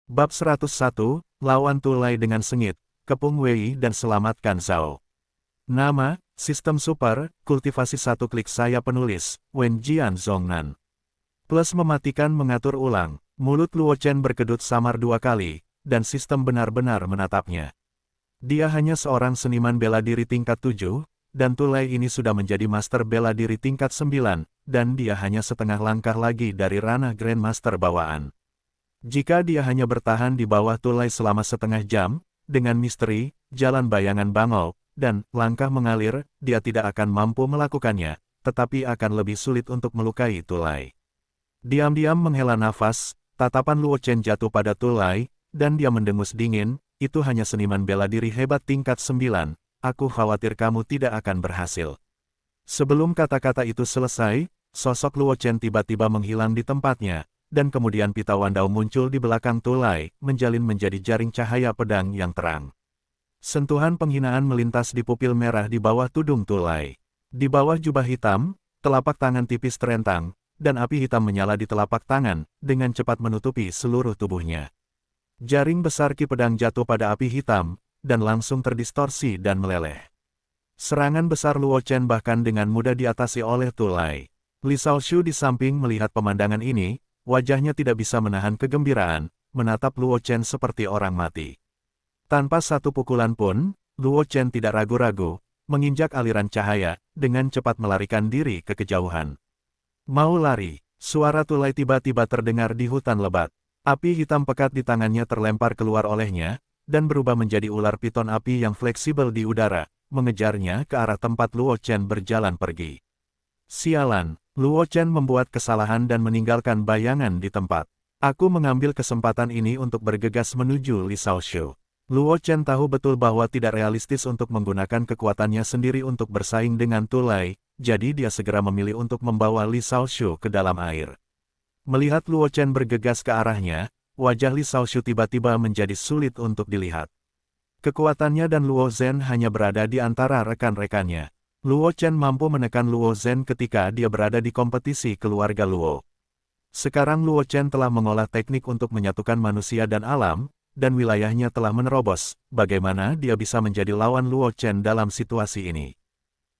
Bab 101, Lawan Tulai dengan Sengit, Kepung Wei dan Selamatkan Zhao. Nama, Sistem Super, Kultivasi Satu Klik Saya Penulis, Wen Jian Zhongnan. Plus mematikan mengatur ulang, mulut Luo Chen berkedut samar 2 kali, dan sistem benar-benar menatapnya. Dia hanya seorang seniman bela diri tingkat 7, dan Tulai ini sudah menjadi master bela diri tingkat 9, dan dia hanya setengah langkah lagi dari ranah Grandmaster bawaan. Jika dia hanya bertahan di bawah Tulai selama setengah jam, dengan misteri, jalan bayangan bangau, dan langkah mengalir, dia tidak akan mampu melakukannya, tetapi akan lebih sulit untuk melukai Tulai. Diam-diam menghela nafas, tatapan Luo Chen jatuh pada Tulai, dan dia mendengus dingin, itu hanya seniman bela diri hebat tingkat 9, aku khawatir kamu tidak akan berhasil. Sebelum kata-kata itu selesai, sosok Luo Chen tiba-tiba menghilang di tempatnya, dan kemudian pita Wandao muncul di belakang Tulai, menjalin menjadi jaring cahaya pedang yang terang. Sentuhan penghinaan melintas di pupil merah di bawah tudung Tulai. Di bawah jubah hitam, telapak tangan tipis terentang, dan api hitam menyala di telapak tangan, dengan cepat menutupi seluruh tubuhnya. Jaring besar ki pedang jatuh pada api hitam, dan langsung terdistorsi dan meleleh. Serangan besar Luo Chen bahkan dengan mudah diatasi oleh Tulai. Li Shaoshu di samping melihat pemandangan ini, wajahnya tidak bisa menahan kegembiraan, menatap Luo Chen seperti orang mati. Tanpa satu pukulan pun, Luo Chen tidak ragu-ragu, menginjak aliran cahaya, dengan cepat melarikan diri ke kejauhan. Mau lari, suara Tulai tiba-tiba terdengar di hutan lebat. Api hitam pekat di tangannya terlempar keluar olehnya, dan berubah menjadi ular piton api yang fleksibel di udara, mengejarnya ke arah tempat Luo Chen berjalan pergi. Sialan, Luo Chen membuat kesalahan dan meninggalkan bayangan di tempat. Aku mengambil kesempatan ini untuk bergegas menuju Li Shaoshu. Luo Chen tahu betul bahwa tidak realistis untuk menggunakan kekuatannya sendiri untuk bersaing dengan Tulai, jadi dia segera memilih untuk membawa Li Shaoshu ke dalam air. Melihat Luo Chen bergegas ke arahnya, wajah Li Shaoshu tiba-tiba menjadi sulit untuk dilihat. Kekuatannya dan Luo Zhen hanya berada di antara rekan-rekannya. Luo Chen mampu menekan Luo Zhen ketika dia berada di kompetisi keluarga Luo. Sekarang Luo Chen telah mengolah teknik untuk menyatukan manusia dan alam, dan wilayahnya telah menerobos, bagaimana dia bisa menjadi lawan Luo Chen dalam situasi ini.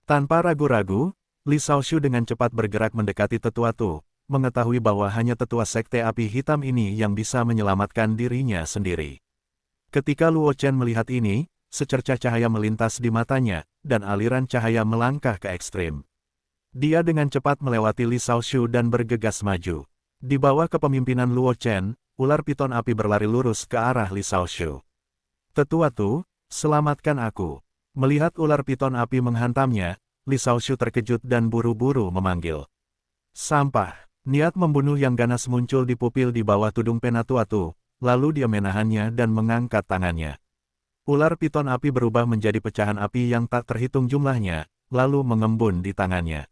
Tanpa ragu-ragu, Li Shaoshu dengan cepat bergerak mendekati tetua Tu, mengetahui bahwa hanya tetua sekte api hitam ini yang bisa menyelamatkan dirinya sendiri. Ketika Luo Chen melihat ini, secercah cahaya melintas di matanya, dan aliran cahaya melangkah ke ekstrim. Dia dengan cepat melewati Li Shaoshu dan bergegas maju. Di bawah kepemimpinan Luo Chen, ular piton api berlari lurus ke arah Li Shaoshu. Tetua Tu, selamatkan aku. Melihat ular piton api menghantamnya, Li Shaoshu terkejut dan buru-buru memanggil. Sampah, niat membunuh yang ganas muncul di pupil di bawah tudung Penatua Tu, lalu dia menahannya dan mengangkat tangannya. Ular piton api berubah menjadi pecahan api yang tak terhitung jumlahnya, lalu mengembun di tangannya.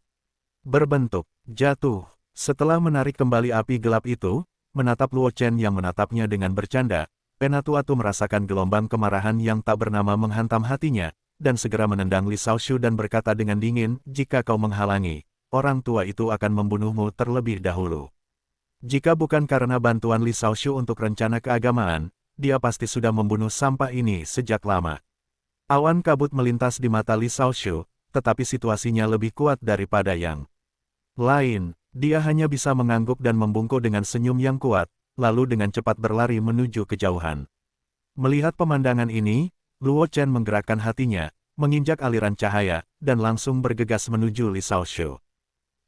Berbentuk, jatuh. Setelah menarik kembali api gelap itu, menatap Luo Chen yang menatapnya dengan bercanda, Penatua Tu merasakan gelombang kemarahan yang tak bernama menghantam hatinya, dan segera menendang Li Shaoshu dan berkata dengan dingin, jika kau menghalangi, orang tua itu akan membunuhmu terlebih dahulu. Jika bukan karena bantuan Li Shaoshu untuk rencana keagamaan, dia pasti sudah membunuh sampah ini sejak lama. Awan kabut melintas di mata Li Shaoshu, tetapi situasinya lebih kuat daripada yang lain. Dia hanya bisa mengangguk dan membungkuk dengan senyum yang kuat, lalu dengan cepat berlari menuju kejauhan. Melihat pemandangan ini, Luo Chen menggerakkan hatinya, menginjak aliran cahaya, dan langsung bergegas menuju Li Shaoshu.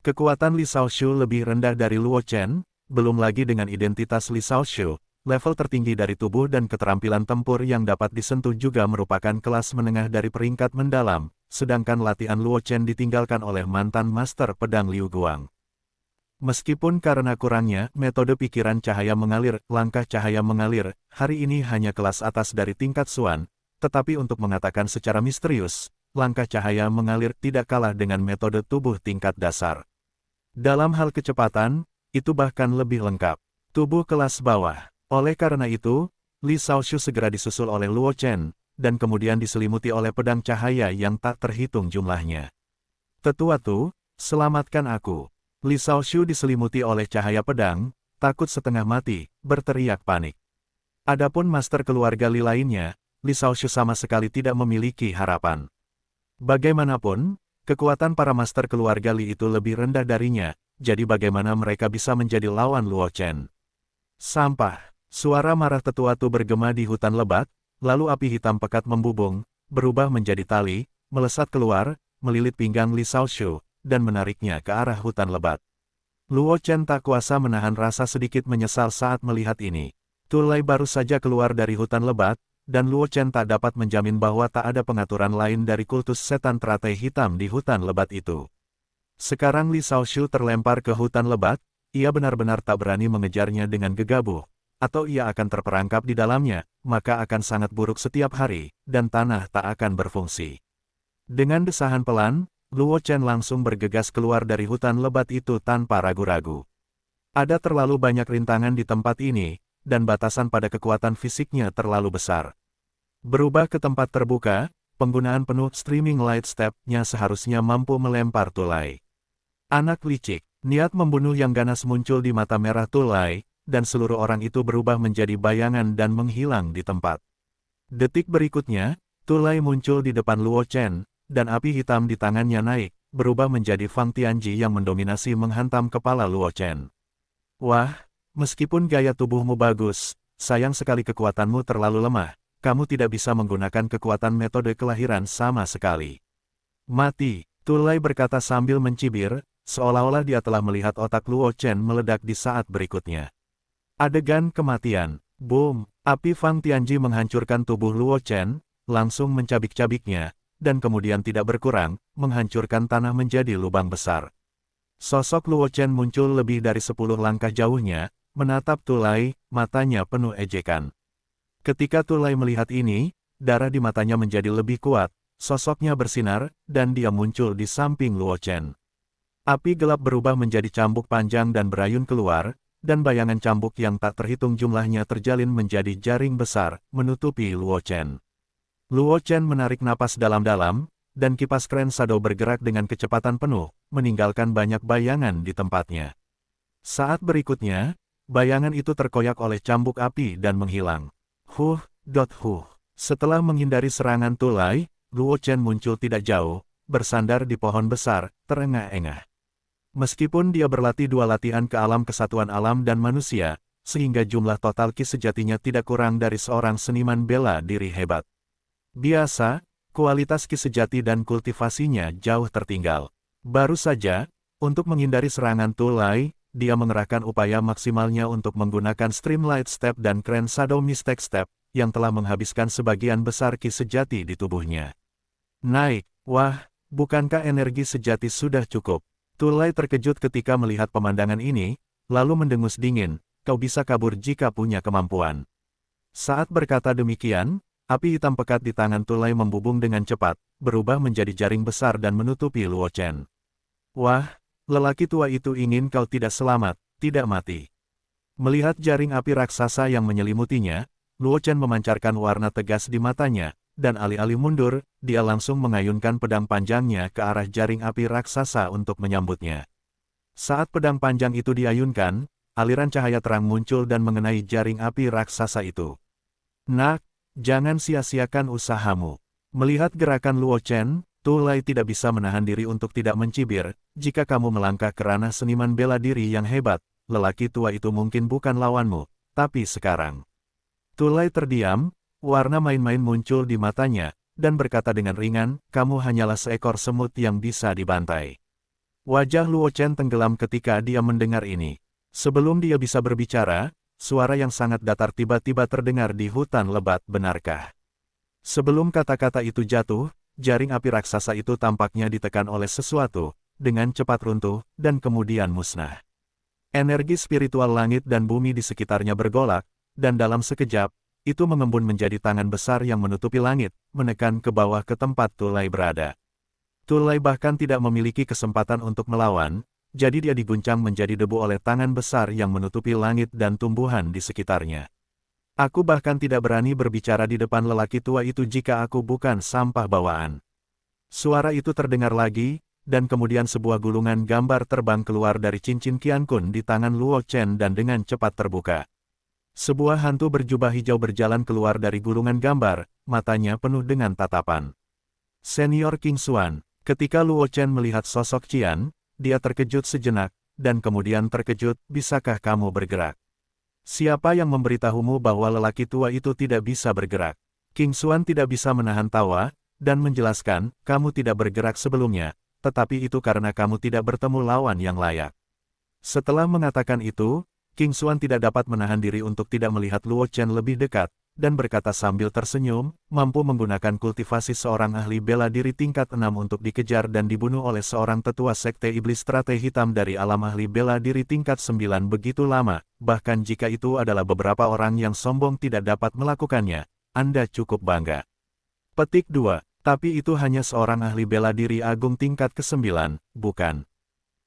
Kekuatan Li Shaoshu lebih rendah dari Luo Chen, belum lagi dengan identitas Li Shaoshu. Level tertinggi dari tubuh dan keterampilan tempur yang dapat disentuh juga merupakan kelas menengah dari peringkat mendalam, sedangkan latihan Luo Chen ditinggalkan oleh mantan master pedang Liu Guang. Meskipun karena kurangnya metode pikiran cahaya mengalir, langkah cahaya mengalir, hari ini hanya kelas atas dari tingkat Xuan, tetapi untuk mengatakan secara misterius, langkah cahaya mengalir tidak kalah dengan metode tubuh tingkat dasar. Dalam hal kecepatan, itu bahkan lebih lengkap. Tubuh kelas bawah. Oleh karena itu, Li Shaoshu segera disusul oleh Luo Chen, dan kemudian diselimuti oleh pedang cahaya yang tak terhitung jumlahnya. Tetua Tu, selamatkan aku. Li Shaoshu diselimuti oleh cahaya pedang, takut setengah mati, berteriak panik. Adapun master keluarga Li lainnya, Li Xiaoshu sama sekali tidak memiliki harapan. Bagaimanapun, kekuatan para master keluarga Li itu lebih rendah darinya, jadi bagaimana mereka bisa menjadi lawan Luo Chen? Sampah! Suara marah tetua Tu bergema di hutan lebat, lalu api hitam pekat membubung, berubah menjadi tali, melesat keluar, melilit pinggang Li Xiaoshu, dan menariknya ke arah hutan lebat. Luo Chen tak kuasa menahan rasa sedikit menyesal saat melihat ini. Tu Lei baru saja keluar dari hutan lebat, dan Luo Chen tak dapat menjamin bahwa tak ada pengaturan lain dari kultus setan teratai hitam di hutan lebat itu. Sekarang Li Xiaoshu terlempar ke hutan lebat, ia benar-benar tak berani mengejarnya dengan gegabah, atau ia akan terperangkap di dalamnya, maka akan sangat buruk setiap hari, dan tanah tak akan berfungsi. Dengan desahan pelan, Luo Chen langsung bergegas keluar dari hutan lebat itu tanpa ragu-ragu. Ada terlalu banyak rintangan di tempat ini, dan batasan pada kekuatan fisiknya terlalu besar. Berubah ke tempat terbuka, penggunaan penuh streaming light step-nya seharusnya mampu melempar Tu Lei. Anak licik, niat membunuh yang ganas muncul di mata merah Tu Lei, dan seluruh orang itu berubah menjadi bayangan dan menghilang di tempat. Detik berikutnya, Tu Lei muncul di depan Luo Chen, dan api hitam di tangannya naik, berubah menjadi Fang Tianji yang mendominasi menghantam kepala Luo Chen. Wah, meskipun gaya tubuhmu bagus, sayang sekali kekuatanmu terlalu lemah, kamu tidak bisa menggunakan kekuatan metode kelahiran sama sekali. Mati, Tu Lei berkata sambil mencibir, seolah-olah dia telah melihat otak Luo Chen meledak di saat berikutnya. Adegan kematian, boom, api Fang Tianji menghancurkan tubuh Luo Chen, langsung mencabik-cabiknya, dan kemudian tidak berkurang, menghancurkan tanah menjadi lubang besar. Sosok Luo Chen muncul lebih dari 10 langkah jauhnya, menatap Tu Lei, matanya penuh ejekan. Ketika Tu Lei melihat ini, darah di matanya menjadi lebih kuat, sosoknya bersinar, dan dia muncul di samping Luo Chen. Api gelap berubah menjadi cambuk panjang dan berayun keluar, dan bayangan cambuk yang tak terhitung jumlahnya terjalin menjadi jaring besar, menutupi Luo Chen. Luo Chen menarik napas dalam-dalam, dan kipas kren Shadow bergerak dengan kecepatan penuh, meninggalkan banyak bayangan di tempatnya. Saat berikutnya, bayangan itu terkoyak oleh cambuk api dan menghilang. Huh. Setelah menghindari serangan Tu Lei, Luo Chen muncul tidak jauh, bersandar di pohon besar, terengah-engah. Meskipun dia berlatih 2 latihan ke alam kesatuan alam dan manusia, sehingga jumlah total ki sejatinya tidak kurang dari seorang seniman bela diri hebat. Biasa, kualitas ki sejati dan kultivasinya jauh tertinggal. Baru saja, untuk menghindari serangan Tu Lei, dia mengerahkan upaya maksimalnya untuk menggunakan Streamlight Step dan Kren Shadow Mystic Step, yang telah menghabiskan sebagian besar ki sejati di tubuhnya. Naik, wah, bukankah energi sejati sudah cukup? Tu Lei terkejut ketika melihat pemandangan ini, lalu mendengus dingin, kau bisa kabur jika punya kemampuan. Saat berkata demikian, api hitam pekat di tangan Tu Lei membubung dengan cepat, berubah menjadi jaring besar dan menutupi Luo Chen. Wah, lelaki tua itu ingin kau tidak selamat, tidak mati. Melihat jaring api raksasa yang menyelimutinya, Luo Chen memancarkan warna tegas di matanya, dan alih-alih mundur, dia langsung mengayunkan pedang panjangnya ke arah jaring api raksasa untuk menyambutnya. Saat pedang panjang itu diayunkan, aliran cahaya terang muncul dan mengenai jaring api raksasa itu. Nak, jangan sia-siakan usahamu. Melihat gerakan Luo Chen, Tu Lei tidak bisa menahan diri untuk tidak mencibir, jika kamu melangkah ke ranah seniman bela diri yang hebat, lelaki tua itu mungkin bukan lawanmu, tapi sekarang. Tu Lei terdiam, warna main-main muncul di matanya, dan berkata dengan ringan, kamu hanyalah seekor semut yang bisa dibantai. Wajah Luo Chen tenggelam ketika dia mendengar ini. Sebelum dia bisa berbicara, suara yang sangat datar tiba-tiba terdengar di hutan lebat, benarkah? Sebelum kata-kata itu jatuh, jaring api raksasa itu tampaknya ditekan oleh sesuatu, dengan cepat runtuh, dan kemudian musnah. Energi spiritual langit dan bumi di sekitarnya bergolak, dan dalam sekejap, itu mengembun menjadi tangan besar yang menutupi langit, menekan ke bawah ke tempat Tu Lei berada. Tu Lei bahkan tidak memiliki kesempatan untuk melawan, jadi dia diguncang menjadi debu oleh tangan besar yang menutupi langit dan tumbuhan di sekitarnya. Aku bahkan tidak berani berbicara di depan lelaki tua itu jika aku bukan sampah bawaan. Suara itu terdengar lagi, dan kemudian sebuah gulungan gambar terbang keluar dari cincin Qian Kun di tangan Luo Chen dan dengan cepat terbuka. Sebuah hantu berjubah hijau berjalan keluar dari gulungan gambar, matanya penuh dengan tatapan. Senior King Xuan, ketika Luo Chen melihat sosok Qian, dia terkejut sejenak, dan kemudian terkejut, bisakah kamu bergerak? Siapa yang memberitahumu bahwa lelaki tua itu tidak bisa bergerak? King Xuan tidak bisa menahan tawa, dan menjelaskan, kamu tidak bergerak sebelumnya, tetapi itu karena kamu tidak bertemu lawan yang layak. Setelah mengatakan itu, King Xuan tidak dapat menahan diri untuk tidak melihat Luo Chen lebih dekat, dan berkata sambil tersenyum, mampu menggunakan kultivasi seorang ahli bela diri tingkat 6 untuk dikejar dan dibunuh oleh seorang tetua sekte iblis teratai hitam dari alam ahli bela diri tingkat 9 begitu lama, bahkan jika itu adalah beberapa orang yang sombong tidak dapat melakukannya, Anda cukup bangga. Petik 2. Tapi itu hanya seorang ahli bela diri agung tingkat ke-9, bukan?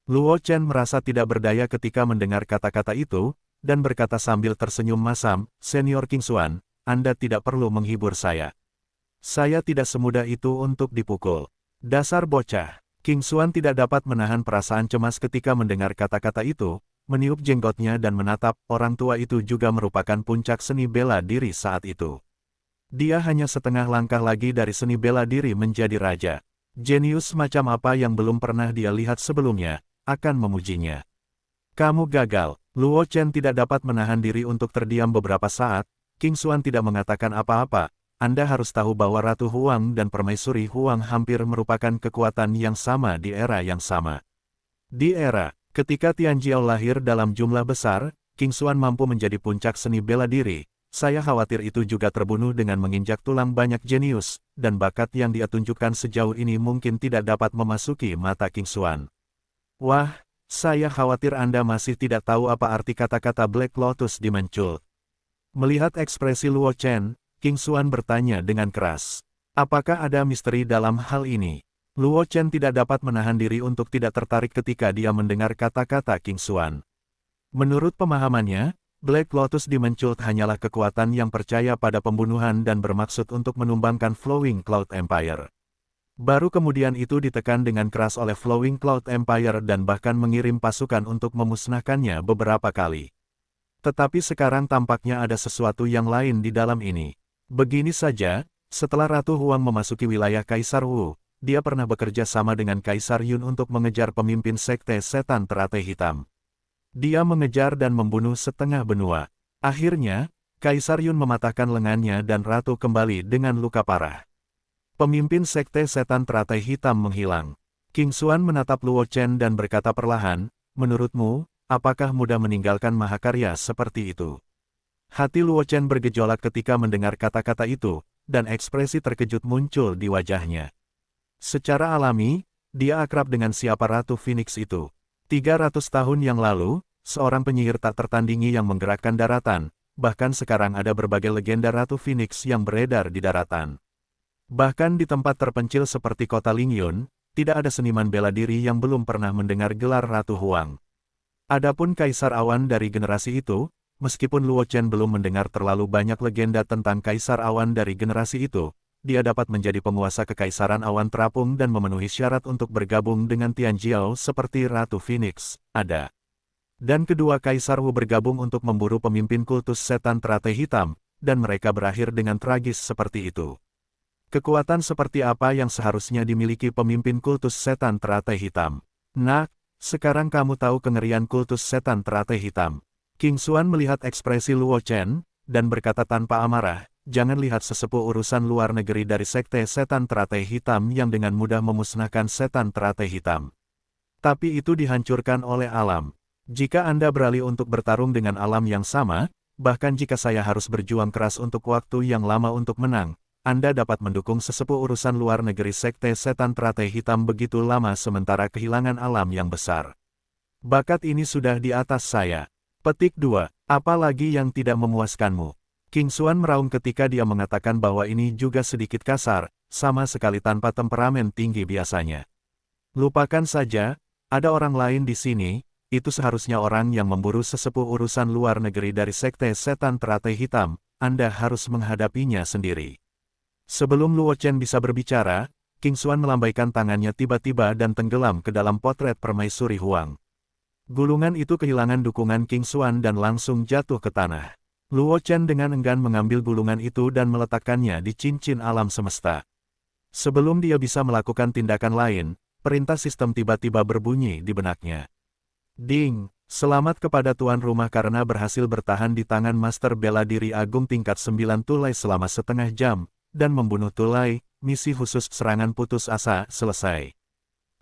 Luo Chen merasa tidak berdaya ketika mendengar kata-kata itu, dan berkata sambil tersenyum masam, Senior King Xuan, Anda tidak perlu menghibur saya. Saya tidak semudah itu untuk dipukul. Dasar bocah. King Xuan tidak dapat menahan perasaan cemas ketika mendengar kata-kata itu, meniup jenggotnya dan menatap, orang tua itu juga merupakan puncak seni bela diri saat itu. Dia hanya setengah langkah lagi dari seni bela diri menjadi raja. Jenius macam apa yang belum pernah dia lihat sebelumnya, akan memujinya. Kamu gagal. Luo Chen tidak dapat menahan diri untuk terdiam beberapa saat. King Xuan tidak mengatakan apa-apa. Anda harus tahu bahwa Ratu Huang dan Permaisuri Huang hampir merupakan kekuatan yang sama di era yang sama. Di era ketika Tian Jiao lahir dalam jumlah besar, King Xuan mampu menjadi puncak seni bela diri. Saya khawatir itu juga terbunuh dengan menginjak tulang banyak jenius, dan bakat yang dia tunjukkan sejauh ini mungkin tidak dapat memasuki mata King Xuan. Wah, saya khawatir Anda masih tidak tahu apa arti kata-kata Black Lotus Dimension. Melihat ekspresi Luo Chen, King Xuan bertanya dengan keras. Apakah ada misteri dalam hal ini? Luo Chen tidak dapat menahan diri untuk tidak tertarik ketika dia mendengar kata-kata King Xuan. Menurut pemahamannya, Black Lotus Dimension hanyalah kekuatan yang percaya pada pembunuhan dan bermaksud untuk menumbangkan Flowing Cloud Empire. Baru kemudian itu ditekan dengan keras oleh Flowing Cloud Empire dan bahkan mengirim pasukan untuk memusnahkannya beberapa kali. Tetapi sekarang tampaknya ada sesuatu yang lain di dalam ini. Begini saja, setelah Ratu Huang memasuki wilayah Kaisar Wu, dia pernah bekerja sama dengan Kaisar Yun untuk mengejar pemimpin sekte setan teratai hitam. Dia mengejar dan membunuh setengah benua. Akhirnya, Kaisar Yun mematahkan lengannya dan Ratu kembali dengan luka parah. Pemimpin sekte setan teratai hitam menghilang. King Xuan menatap Luo Chen dan berkata perlahan, menurutmu, apakah mudah meninggalkan mahakarya seperti itu? Hati Luo Chen bergejolak ketika mendengar kata-kata itu, dan ekspresi terkejut muncul di wajahnya. Secara alami, dia akrab dengan siapa Ratu Phoenix itu. 300 tahun yang lalu, seorang penyihir tak tertandingi yang menggerakkan daratan, bahkan sekarang ada berbagai legenda Ratu Phoenix yang beredar di daratan. Bahkan di tempat terpencil seperti kota Lingyun, tidak ada seniman bela diri yang belum pernah mendengar gelar Ratu Huang. Adapun Kaisar Awan dari generasi itu, meskipun Luo Chen belum mendengar terlalu banyak legenda tentang Kaisar Awan dari generasi itu, dia dapat menjadi penguasa Kekaisaran Awan terapung dan memenuhi syarat untuk bergabung dengan Tian Jiao seperti Ratu Phoenix, ada. Dan kedua Kaisar Wu bergabung untuk memburu pemimpin kultus setan teratai hitam, dan mereka berakhir dengan tragis seperti itu. Kekuatan seperti apa yang seharusnya dimiliki pemimpin kultus setan teratai hitam? Nah, sekarang kamu tahu kengerian kultus setan teratai hitam. King Xuan melihat ekspresi Luo Chen, dan berkata tanpa amarah, jangan lihat sesepuh urusan luar negeri dari sekte setan teratai hitam yang dengan mudah memusnahkan setan teratai hitam. Tapi itu dihancurkan oleh alam. Jika Anda beralih untuk bertarung dengan alam yang sama, bahkan jika saya harus berjuang keras untuk waktu yang lama untuk menang, Anda dapat mendukung sesepuh urusan luar negeri sekte setan teratai hitam begitu lama sementara kehilangan alam yang besar. Bakat ini sudah di atas saya. Petik 2. Apa lagi yang tidak memuaskanmu? King Xuan meraung ketika dia mengatakan bahwa ini juga sedikit kasar, sama sekali tanpa temperamen tinggi biasanya. Lupakan saja, ada orang lain di sini, itu seharusnya orang yang memburu sesepuh urusan luar negeri dari sekte setan teratai hitam, Anda harus menghadapinya sendiri. Sebelum Luo Chen bisa berbicara, King Xuan melambaikan tangannya tiba-tiba dan tenggelam ke dalam potret Permaisuri Huang. Gulungan itu kehilangan dukungan King Xuan dan langsung jatuh ke tanah. Luo Chen dengan enggan mengambil gulungan itu dan meletakkannya di cincin alam semesta. Sebelum dia bisa melakukan tindakan lain, perintah sistem tiba-tiba berbunyi di benaknya. Ding! Selamat kepada tuan rumah karena berhasil bertahan di tangan Master Bela Diri Agung tingkat 9 Tulai selama setengah jam, dan membunuh Tulai, misi khusus serangan putus asa selesai.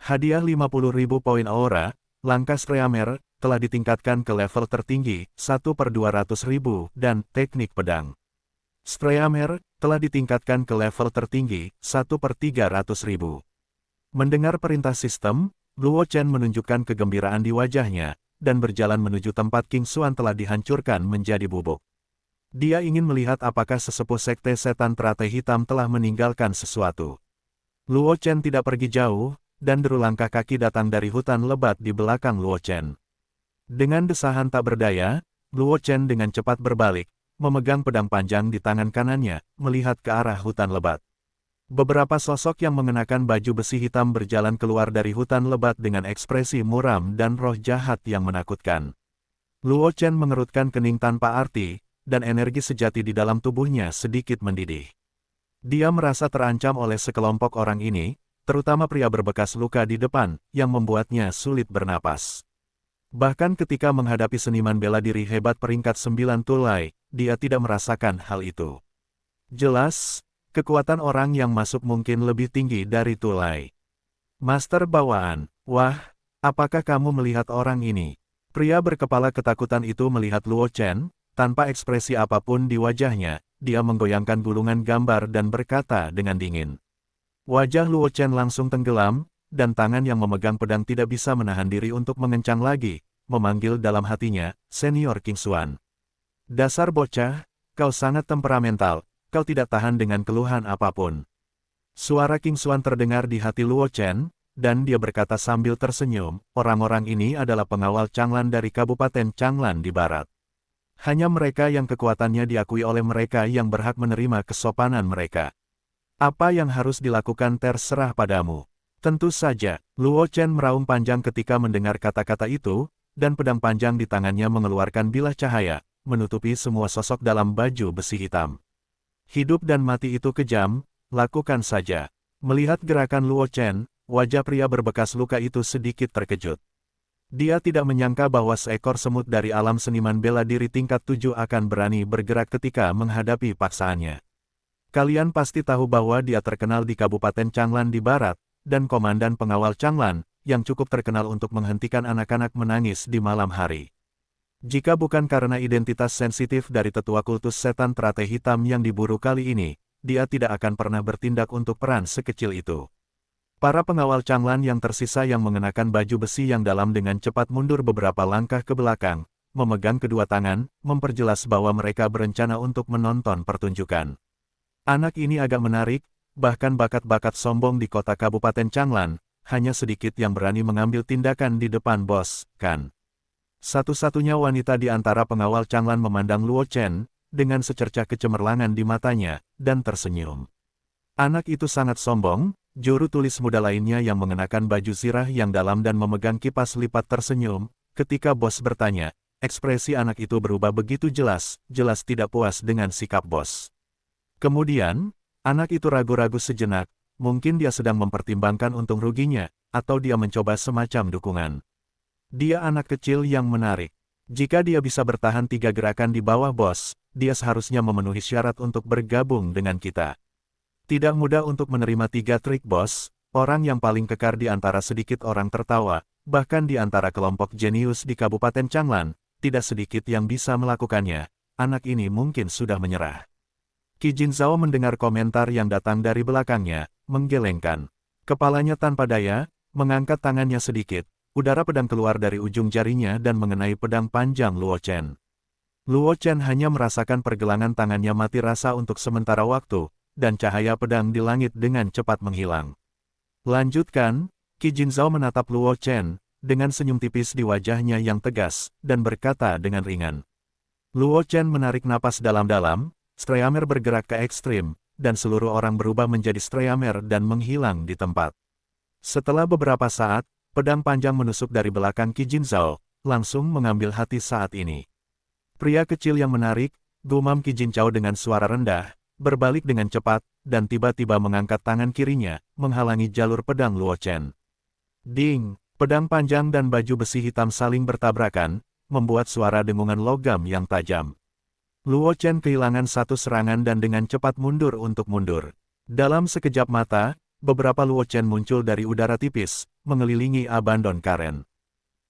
Hadiah 50.000 poin aura, langkah Streamer, telah ditingkatkan ke level tertinggi, 1/200.000, dan teknik pedang. Streamer, telah ditingkatkan ke level tertinggi, 1/300.000. Mendengar perintah sistem, Luo Chen menunjukkan kegembiraan di wajahnya, dan berjalan menuju tempat King Xuan telah dihancurkan menjadi bubuk. Dia ingin melihat apakah sesepuh sekte setan teratai hitam telah meninggalkan sesuatu. Luo Chen tidak pergi jauh, dan deru langkah kaki datang dari hutan lebat di belakang Luo Chen. Dengan desahan tak berdaya, Luo Chen dengan cepat berbalik, memegang pedang panjang di tangan kanannya, melihat ke arah hutan lebat. Beberapa sosok yang mengenakan baju besi hitam berjalan keluar dari hutan lebat dengan ekspresi muram dan roh jahat yang menakutkan. Luo Chen mengerutkan kening tanpa arti, dan energi sejati di dalam tubuhnya sedikit mendidih. Dia merasa terancam oleh sekelompok orang ini, terutama pria berbekas luka di depan, yang membuatnya sulit bernapas. Bahkan ketika menghadapi seniman bela diri hebat peringkat 9 Tulai, dia tidak merasakan hal itu. Jelas, kekuatan orang yang masuk mungkin lebih tinggi dari Tulai. Master bawaan, wah, apakah kamu melihat orang ini? Pria berkepala ketakutan itu melihat Luo Chen, tanpa ekspresi apapun di wajahnya, dia menggoyangkan gulungan gambar dan berkata dengan dingin. Wajah Luo Chen langsung tenggelam, dan tangan yang memegang pedang tidak bisa menahan diri untuk mengencang lagi, memanggil dalam hatinya, Senior King Xuan. Dasar bocah, kau sangat temperamental. Kau tidak tahan dengan keluhan apapun. Suara King Xuan terdengar di hati Luo Chen, dan dia berkata sambil tersenyum, orang-orang ini adalah pengawal Changlan dari Kabupaten Changlan di barat. Hanya mereka yang kekuatannya diakui oleh mereka yang berhak menerima kesopanan mereka. Apa yang harus dilakukan terserah padamu. Tentu saja, Luo Chen meraung panjang ketika mendengar kata-kata itu, dan pedang panjang di tangannya mengeluarkan bilah cahaya, menutupi semua sosok dalam baju besi hitam. Hidup dan mati itu kejam, lakukan saja. Melihat gerakan Luo Chen, wajah pria berbekas luka itu sedikit terkejut. Dia tidak menyangka bahwa seekor semut dari alam seniman bela diri tingkat 7 akan berani bergerak ketika menghadapi paksaannya. Kalian pasti tahu bahwa dia terkenal di Kabupaten Changlan di barat, dan komandan pengawal Changlan, yang cukup terkenal untuk menghentikan anak-anak menangis di malam hari. Jika bukan karena identitas sensitif dari tetua kultus setan teratai hitam yang diburu kali ini, dia tidak akan pernah bertindak untuk peran sekecil itu. Para pengawal Changlan yang tersisa yang mengenakan baju besi yang dalam dengan cepat mundur beberapa langkah ke belakang, memegang kedua tangan, memperjelas bahwa mereka berencana untuk menonton pertunjukan. Anak ini agak menarik, bahkan bakat-bakat sombong di kota Kabupaten Changlan, hanya sedikit yang berani mengambil tindakan di depan bos, kan? Satu-satunya wanita di antara pengawal Changlan memandang Luo Chen, dengan secercah kecemerlangan di matanya, dan tersenyum. Anak itu sangat sombong, juru tulis muda lainnya yang mengenakan baju zirah yang dalam dan memegang kipas lipat tersenyum, ketika bos bertanya, ekspresi anak itu berubah begitu jelas, jelas tidak puas dengan sikap bos. Kemudian, anak itu ragu-ragu sejenak, mungkin dia sedang mempertimbangkan untung ruginya, atau dia mencoba semacam dukungan. Dia anak kecil yang menarik. Jika dia bisa bertahan 3 gerakan di bawah bos, dia seharusnya memenuhi syarat untuk bergabung dengan kita. Tidak mudah untuk menerima 3 trik bos, orang yang paling kekar di antara sedikit orang tertawa, bahkan di antara kelompok jenius di Kabupaten Changlan, tidak sedikit yang bisa melakukannya, anak ini mungkin sudah menyerah. Qi Jinzhao mendengar komentar yang datang dari belakangnya, menggelengkan. Kepalanya tanpa daya, mengangkat tangannya sedikit. Udara pedang keluar dari ujung jarinya dan mengenai pedang panjang Luo Chen. Luo Chen hanya merasakan pergelangan tangannya mati rasa untuk sementara waktu, dan cahaya pedang di langit dengan cepat menghilang. Lanjutkan, Qi Jinzhao menatap Luo Chen, dengan senyum tipis di wajahnya yang tegas, dan berkata dengan ringan. Luo Chen menarik napas dalam-dalam, Streamer bergerak ke ekstrim, dan seluruh orang berubah menjadi Streamer dan menghilang di tempat. Setelah beberapa saat, pedang panjang menusuk dari belakang Qi Jinzhao, langsung mengambil hati saat ini. Pria kecil yang menarik, Gumam Qi Jinzhao dengan suara rendah, berbalik dengan cepat, dan tiba-tiba mengangkat tangan kirinya, menghalangi jalur pedang Luo Chen. Ding! Pedang panjang dan baju besi hitam saling bertabrakan, membuat suara dengungan logam yang tajam. Luo Chen kehilangan satu serangan dan dengan cepat mundur untuk mundur. Dalam sekejap mata, beberapa Luo Chen muncul dari udara tipis, mengelilingi Abandon Karen.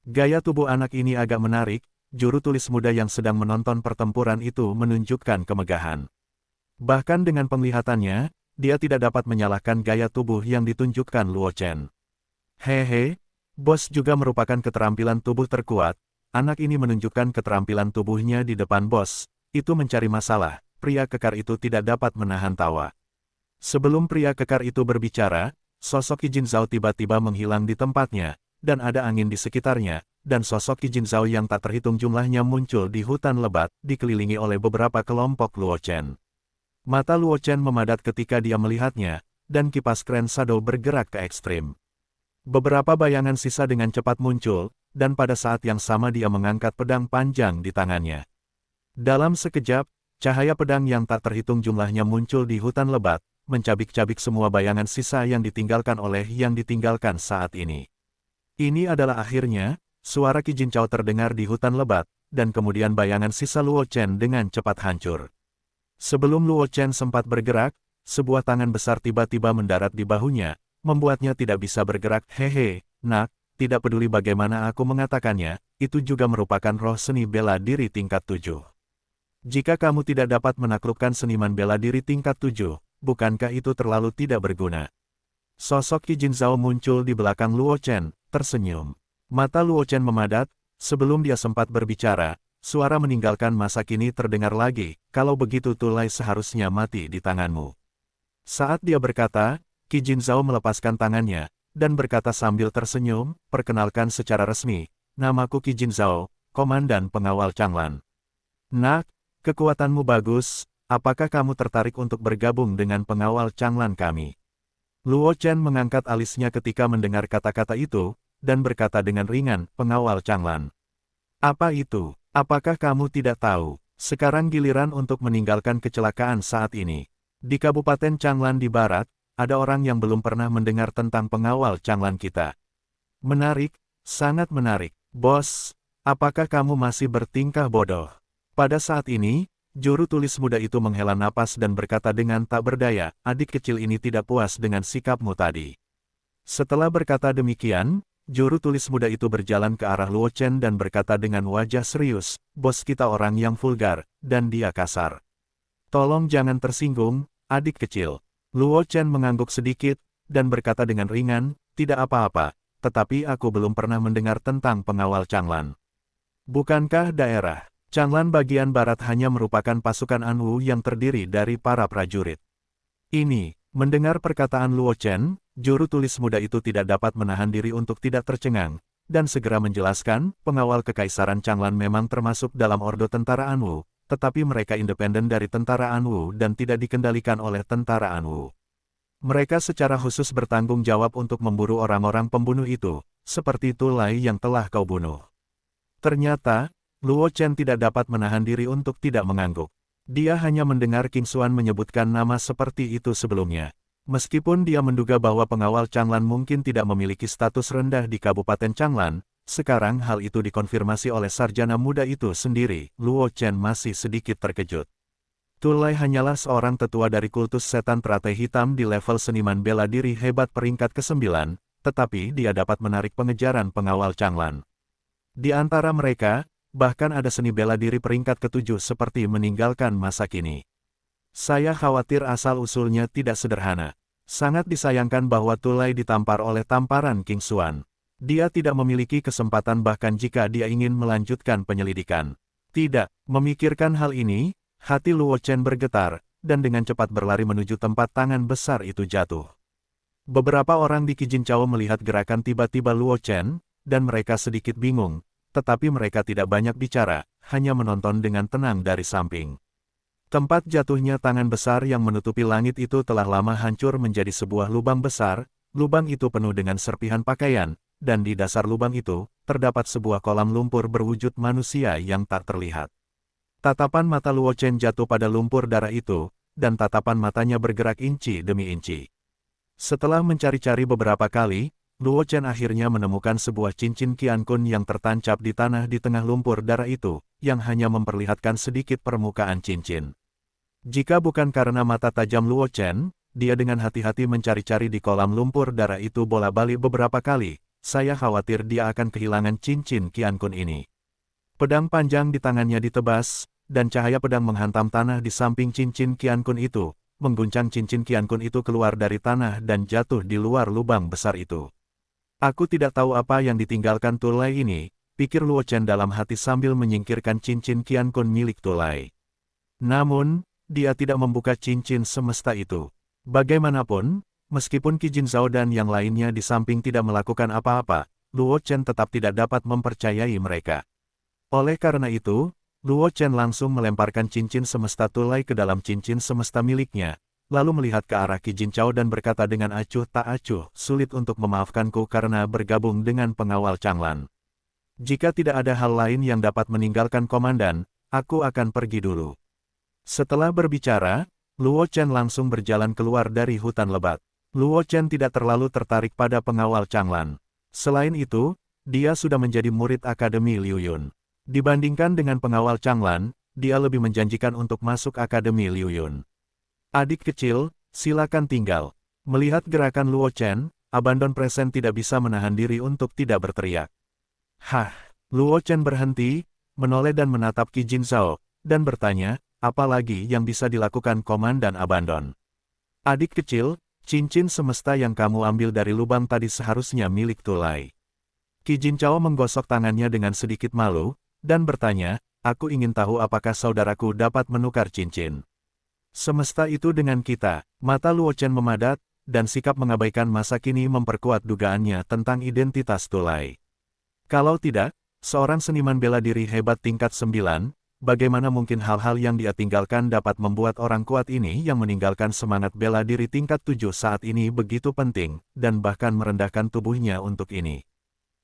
Gaya tubuh anak ini agak menarik, juru tulis muda yang sedang menonton pertempuran itu menunjukkan kemegahan. Bahkan dengan penglihatannya, dia tidak dapat menyalahkan gaya tubuh yang ditunjukkan Luo Chen. Hehe, bos juga merupakan keterampilan tubuh terkuat, anak ini menunjukkan keterampilan tubuhnya di depan bos, itu mencari masalah, pria kekar itu tidak dapat menahan tawa. Sebelum pria kekar itu berbicara, sosok Qi Jinzhao tiba-tiba menghilang di tempatnya, dan ada angin di sekitarnya, dan sosok Qi Jinzhao yang tak terhitung jumlahnya muncul di hutan lebat, dikelilingi oleh beberapa kelompok Luo Chen. Mata Luo Chen memadat ketika dia melihatnya, dan kipas kren Shadow bergerak ke ekstrim. Beberapa bayangan sisa dengan cepat muncul, dan pada saat yang sama dia mengangkat pedang panjang di tangannya. Dalam sekejap, cahaya pedang yang tak terhitung jumlahnya muncul di hutan lebat, mencabik-cabik semua bayangan sisa yang ditinggalkan oleh yang ditinggalkan saat ini. Ini adalah akhirnya, suara Qi Jinzhao terdengar di hutan lebat, dan kemudian bayangan sisa Luo Chen dengan cepat hancur. Sebelum Luo Chen sempat bergerak, sebuah tangan besar tiba-tiba mendarat di bahunya, membuatnya tidak bisa bergerak. Hehe, nak, tidak peduli bagaimana aku mengatakannya, itu juga merupakan roh seni bela diri tingkat 7. Jika kamu tidak dapat menaklukkan seniman bela diri tingkat 7, bukankah itu terlalu tidak berguna? Sosok Qi Jinzhao muncul di belakang Luo Chen, tersenyum. Mata Luo Chen memadat, sebelum dia sempat berbicara, suara meninggalkan masa kini terdengar lagi, kalau begitu Tulai seharusnya mati di tanganmu. Saat dia berkata, Qi Jinzhao melepaskan tangannya, dan berkata sambil tersenyum, perkenalkan secara resmi, namaku Qi Jinzhao, Komandan Pengawal Changlan. Nak, kekuatanmu bagus, apakah kamu tertarik untuk bergabung dengan pengawal Changlan kami? Luo Chen mengangkat alisnya ketika mendengar kata-kata itu, dan berkata dengan ringan, pengawal Changlan. Apa itu? Apakah kamu tidak tahu? Sekarang giliran untuk meninggalkan kecelakaan saat ini. Di Kabupaten Changlan di barat, ada orang yang belum pernah mendengar tentang pengawal Changlan kita. Menarik, sangat menarik. Bos, apakah kamu masih bertingkah bodoh? Pada saat ini, juru tulis muda itu menghela napas dan berkata dengan tak berdaya, adik kecil ini tidak puas dengan sikapmu tadi. Setelah berkata demikian, juru tulis muda itu berjalan ke arah Luo Chen dan berkata dengan wajah serius, bos kita orang yang vulgar, dan dia kasar. Tolong jangan tersinggung, adik kecil. Luo Chen mengangguk sedikit, dan berkata dengan ringan, tidak apa-apa, tetapi aku belum pernah mendengar tentang pengawal Changlan. Bukankah daerah Changlan bagian barat hanya merupakan pasukan Anwu yang terdiri dari para prajurit? Ini, mendengar perkataan Luo Chen, juru tulis muda itu tidak dapat menahan diri untuk tidak tercengang, dan segera menjelaskan, pengawal kekaisaran Changlan memang termasuk dalam ordo tentara Anwu, tetapi mereka independen dari tentara Anwu dan tidak dikendalikan oleh tentara Anwu. Mereka secara khusus bertanggung jawab untuk memburu orang-orang pembunuh itu, seperti Tulai yang telah kau bunuh. Ternyata, Luo Chen tidak dapat menahan diri untuk tidak mengangguk. Dia hanya mendengar King Xuan menyebutkan nama seperti itu sebelumnya. Meskipun dia menduga bahwa pengawal Changlan mungkin tidak memiliki status rendah di Kabupaten Changlan, sekarang hal itu dikonfirmasi oleh sarjana muda itu sendiri. Luo Chen masih sedikit terkejut. Tulai hanyalah seorang tetua dari kultus setan teratai hitam di level seniman bela diri hebat peringkat ke-9, tetapi dia dapat menarik pengejaran pengawal Changlan. Di antara mereka, bahkan ada seni bela diri peringkat ke-7 seperti meninggalkan masa kini. Saya khawatir asal-usulnya tidak sederhana. Sangat disayangkan bahwa Tulai ditampar oleh tamparan King Xuan. Dia tidak memiliki kesempatan bahkan jika dia ingin melanjutkan penyelidikan. Tidak, memikirkan hal ini, hati Luo Chen bergetar, dan dengan cepat berlari menuju tempat tangan besar itu jatuh. Beberapa orang di Qi Jinzhao melihat gerakan tiba-tiba Luo Chen, dan mereka sedikit bingung, tetapi mereka tidak banyak bicara, hanya menonton dengan tenang dari samping. Tempat jatuhnya tangan besar yang menutupi langit itu telah lama hancur menjadi sebuah lubang besar, lubang itu penuh dengan serpihan pakaian, dan di dasar lubang itu, terdapat sebuah kolam lumpur berwujud manusia yang tak terlihat. Tatapan mata Luo Chen jatuh pada lumpur darah itu, dan tatapan matanya bergerak inci demi inci. Setelah mencari-cari beberapa kali, Luo Chen akhirnya menemukan sebuah cincin Qiankun yang tertancap di tanah di tengah lumpur darah itu, yang hanya memperlihatkan sedikit permukaan cincin. Jika bukan karena mata tajam Luo Chen, dia dengan hati-hati mencari-cari di kolam lumpur darah itu bola-balik beberapa kali, saya khawatir dia akan kehilangan cincin Qiankun ini. Pedang panjang di tangannya ditebas, dan cahaya pedang menghantam tanah di samping cincin Qiankun itu, mengguncang cincin Qiankun itu keluar dari tanah dan jatuh di luar lubang besar itu. Aku tidak tahu apa yang ditinggalkan Tulai ini, pikir Luo Chen dalam hati sambil menyingkirkan cincin Qiankun milik Tulai. Namun, dia tidak membuka cincin semesta itu. Bagaimanapun, meskipun Qi Jinzhao dan yang lainnya di samping tidak melakukan apa-apa, Luo Chen tetap tidak dapat mempercayai mereka. Oleh karena itu, Luo Chen langsung melemparkan cincin semesta Tulai ke dalam cincin semesta miliknya, lalu melihat ke arah Qi Jinzhao dan berkata dengan acuh tak acuh, sulit untuk memaafkanku karena bergabung dengan pengawal Changlan. Jika tidak ada hal lain yang dapat meninggalkan komandan, aku akan pergi dulu. Setelah berbicara, Luo Chen langsung berjalan keluar dari hutan lebat. Luo Chen tidak terlalu tertarik pada pengawal Changlan. Selain itu, dia sudah menjadi murid Akademi Liu Yun. Dibandingkan dengan pengawal Changlan, dia lebih menjanjikan untuk masuk Akademi Liu Yun. Adik kecil, silakan tinggal. Melihat gerakan Luo Chen, Abandon Present tidak bisa menahan diri untuk tidak berteriak. Hah, Luo Chen berhenti, menoleh dan menatap Qi Jinzhao, dan bertanya, apa lagi yang bisa dilakukan Komandan Abandon? Adik kecil, cincin semesta yang kamu ambil dari lubang tadi seharusnya milik Tulai. Qi Jinzhao menggosok tangannya dengan sedikit malu, dan bertanya, aku ingin tahu apakah saudaraku dapat menukar cincin. Semesta itu dengan kita, mata Luo Chen memadat, dan sikap mengabaikan masa kini memperkuat dugaannya tentang identitas Tulai. Kalau tidak, seorang seniman bela diri hebat tingkat 9, bagaimana mungkin hal-hal yang dia tinggalkan dapat membuat orang kuat ini yang meninggalkan semangat bela diri tingkat 7 saat ini begitu penting, dan bahkan merendahkan tubuhnya untuk ini.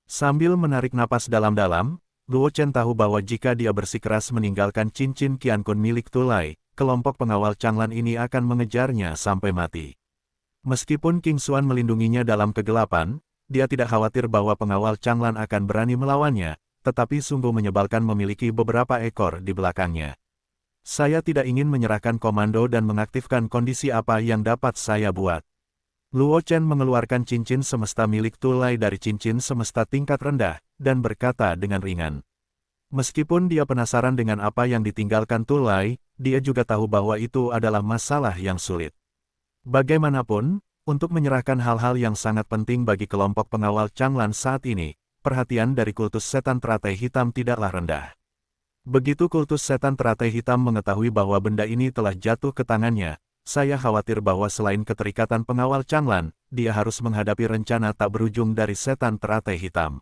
Sambil menarik napas dalam-dalam, Luo Chen tahu bahwa jika dia bersikeras meninggalkan cincin Qiankun milik Tulai, kelompok pengawal Changlan ini akan mengejarnya sampai mati. Meskipun King Xuan melindunginya dalam kegelapan, dia tidak khawatir bahwa pengawal Changlan akan berani melawannya, tetapi sungguh menyebalkan memiliki beberapa ekor di belakangnya. Saya tidak ingin menyerahkan komando dan mengaktifkan kondisi apa yang dapat saya buat. Luo Chen mengeluarkan cincin semesta milik Tulai dari cincin semesta tingkat rendah, dan berkata dengan ringan. Meskipun dia penasaran dengan apa yang ditinggalkan Tulai, dia juga tahu bahwa itu adalah masalah yang sulit. Bagaimanapun, untuk menyerahkan hal-hal yang sangat penting bagi kelompok pengawal Changlan saat ini, perhatian dari kultus setan teratai hitam tidaklah rendah. Begitu kultus setan teratai hitam mengetahui bahwa benda ini telah jatuh ke tangannya, saya khawatir bahwa selain keterikatan pengawal Changlan, dia harus menghadapi rencana tak berujung dari setan teratai hitam.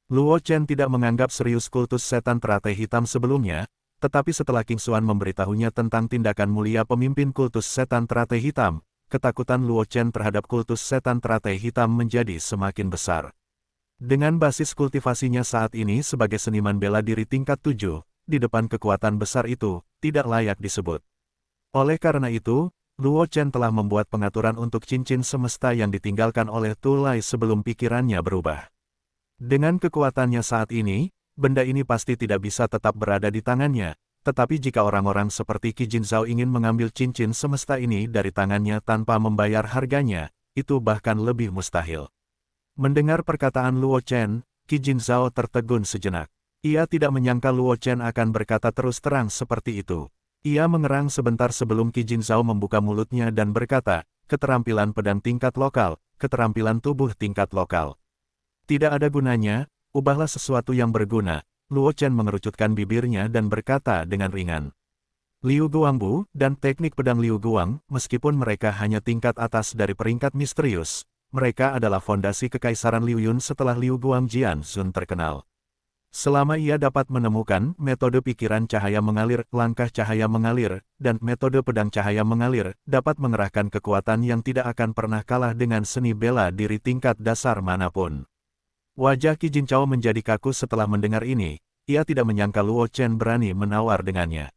Luo Chen tidak menganggap serius kultus setan teratai hitam sebelumnya, tetapi setelah King Xuan memberitahunya tentang tindakan mulia pemimpin kultus setan teratai hitam, ketakutan Luo Chen terhadap kultus setan teratai hitam menjadi semakin besar. Dengan basis kultivasinya saat ini sebagai seniman bela diri tingkat 7, di depan kekuatan besar itu, tidak layak disebut. Oleh karena itu, Luo Chen telah membuat pengaturan untuk cincin semesta yang ditinggalkan oleh Tulai sebelum pikirannya berubah. Dengan kekuatannya saat ini, benda ini pasti tidak bisa tetap berada di tangannya, tetapi jika orang-orang seperti Qi Jinzhao ingin mengambil cincin semesta ini dari tangannya tanpa membayar harganya, itu bahkan lebih mustahil. Mendengar perkataan Luo Chen, Qi Jinzhao tertegun sejenak. Ia tidak menyangka Luo Chen akan berkata terus terang seperti itu. Ia mengerang sebentar sebelum Qi Jinzhao membuka mulutnya dan berkata, keterampilan pedang tingkat lokal, keterampilan tubuh tingkat lokal. Tidak ada gunanya, ubahlah sesuatu yang berguna. Luo Chen mengerucutkan bibirnya dan berkata dengan ringan. Liu Guangbu dan teknik pedang Liu Guang, meskipun mereka hanya tingkat atas dari peringkat misterius, mereka adalah fondasi kekaisaran Liu Yun setelah Liu Guangjian Sun terkenal. Selama ia dapat menemukan metode pikiran cahaya mengalir, langkah cahaya mengalir, dan metode pedang cahaya mengalir, dapat mengerahkan kekuatan yang tidak akan pernah kalah dengan seni bela diri tingkat dasar manapun. Wajah Qi Jinzhao menjadi kaku setelah mendengar ini. ia tidak menyangka Luo Chen berani menawar dengannya.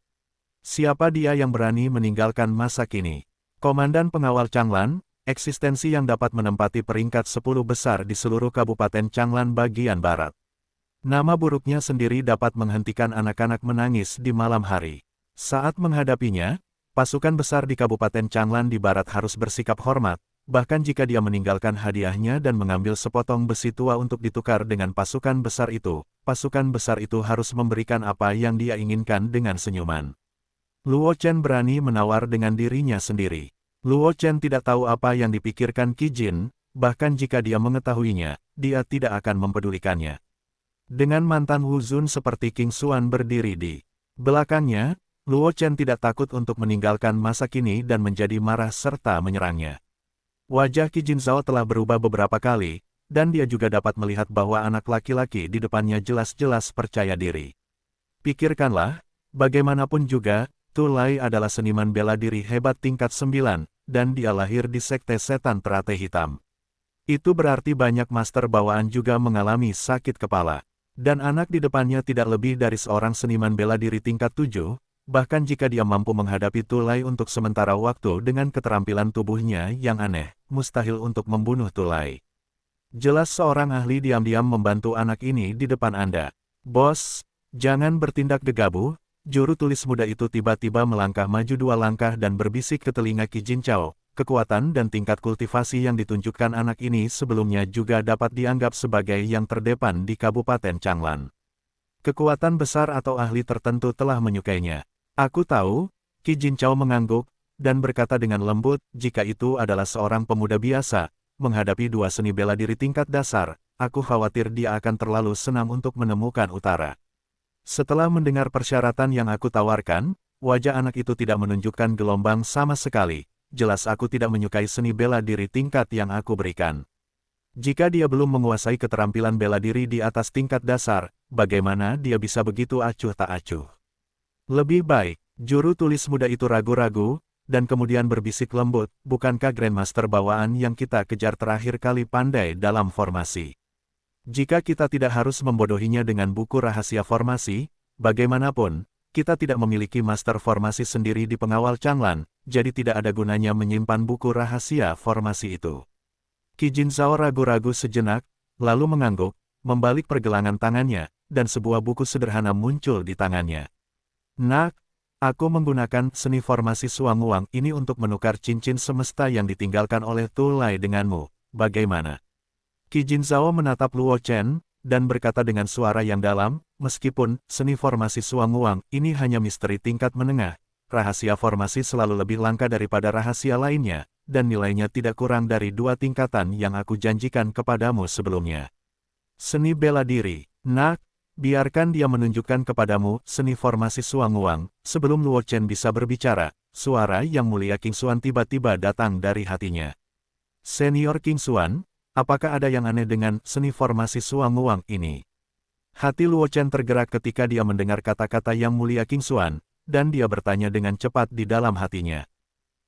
Siapa dia yang berani meninggalkan masa kini? Komandan pengawal Changlan, eksistensi yang dapat menempati peringkat 10 besar di seluruh Kabupaten Changlan bagian barat. Nama buruknya sendiri dapat menghentikan anak-anak menangis di malam hari. Saat menghadapinya, pasukan besar di Kabupaten Changlan di barat harus bersikap hormat, bahkan jika dia meninggalkan hadiahnya dan mengambil sepotong besi tua untuk ditukar dengan pasukan besar itu harus memberikan apa yang dia inginkan dengan senyuman. Luo Chen berani menawar dengan dirinya sendiri. Luo Chen tidak tahu apa yang dipikirkan Qi Jin, bahkan jika dia mengetahuinya, dia tidak akan mempedulikannya. Dengan mantan Wu Zun seperti King Xuan berdiri di belakangnya, Luo Chen tidak takut untuk meninggalkan masa kini dan menjadi marah serta menyerangnya. Wajah Qi Jin Zhao telah berubah beberapa kali, dan dia juga dapat melihat bahwa anak laki-laki di depannya jelas-jelas percaya diri. Pikirkanlah, bagaimanapun juga, Tu Lai adalah seniman bela diri hebat tingkat 9, dan dia lahir di sekte setan teratai hitam. Itu berarti banyak master bawaan juga mengalami sakit kepala. Dan anak di depannya tidak lebih dari seorang seniman bela diri tingkat 7, bahkan jika dia mampu menghadapi Tu Lai untuk sementara waktu dengan keterampilan tubuhnya yang aneh, mustahil untuk membunuh Tu Lai. Jelas seorang ahli diam-diam membantu anak ini di depan Anda. Bos, jangan bertindak gegabah. Juru tulis muda itu tiba-tiba melangkah maju 2 langkah dan berbisik ke telinga Qi Jin Zhao. Kekuatan dan tingkat kultivasi yang ditunjukkan anak ini sebelumnya juga dapat dianggap sebagai yang terdepan di Kabupaten Changlan. Kekuatan besar atau ahli tertentu telah menyukainya. Aku tahu, Qi Jin Zhao mengangguk, dan berkata dengan lembut, jika itu adalah seorang pemuda biasa, menghadapi 2 seni bela diri tingkat dasar, aku khawatir dia akan terlalu senang untuk menemukan utara. Setelah mendengar persyaratan yang aku tawarkan, wajah anak itu tidak menunjukkan gelombang sama sekali. Jelas aku tidak menyukai seni bela diri tingkat yang aku berikan. Jika dia belum menguasai keterampilan bela diri di atas tingkat dasar, bagaimana dia bisa begitu acuh tak acuh? Lebih baik, juru tulis muda itu ragu-ragu, dan kemudian berbisik lembut, bukankah Grandmaster bawaan yang kita kejar terakhir kali pandai dalam formasi? Jika kita tidak harus membodohinya dengan buku rahasia formasi, bagaimanapun, kita tidak memiliki master formasi sendiri di pengawal Changlan, jadi tidak ada gunanya menyimpan buku rahasia formasi itu. Qi Jin Zhao ragu-ragu sejenak, lalu mengangguk, membalik pergelangan tangannya, dan sebuah buku sederhana muncul di tangannya. Nak, aku menggunakan seni formasi Suanguang ini untuk menukar cincin semesta yang ditinggalkan oleh Tu Lai denganmu, bagaimana? Qi Jin Zhao menatap Luo Chen, dan berkata dengan suara yang dalam, meskipun seni formasi Suanguang ini hanya misteri tingkat menengah, rahasia formasi selalu lebih langka daripada rahasia lainnya, dan nilainya tidak kurang dari 2 tingkatan yang aku janjikan kepadamu sebelumnya. Seni bela diri, nak, biarkan dia menunjukkan kepadamu seni formasi Suanguang. Sebelum Luo Chen bisa berbicara, suara yang mulia King Xuan tiba-tiba datang dari hatinya. Senior King Xuan, apakah ada yang aneh dengan seni formasi Suanguang ini? Hati Luo Chen tergerak ketika dia mendengar kata-kata yang mulia King Xuan, dan dia bertanya dengan cepat di dalam hatinya.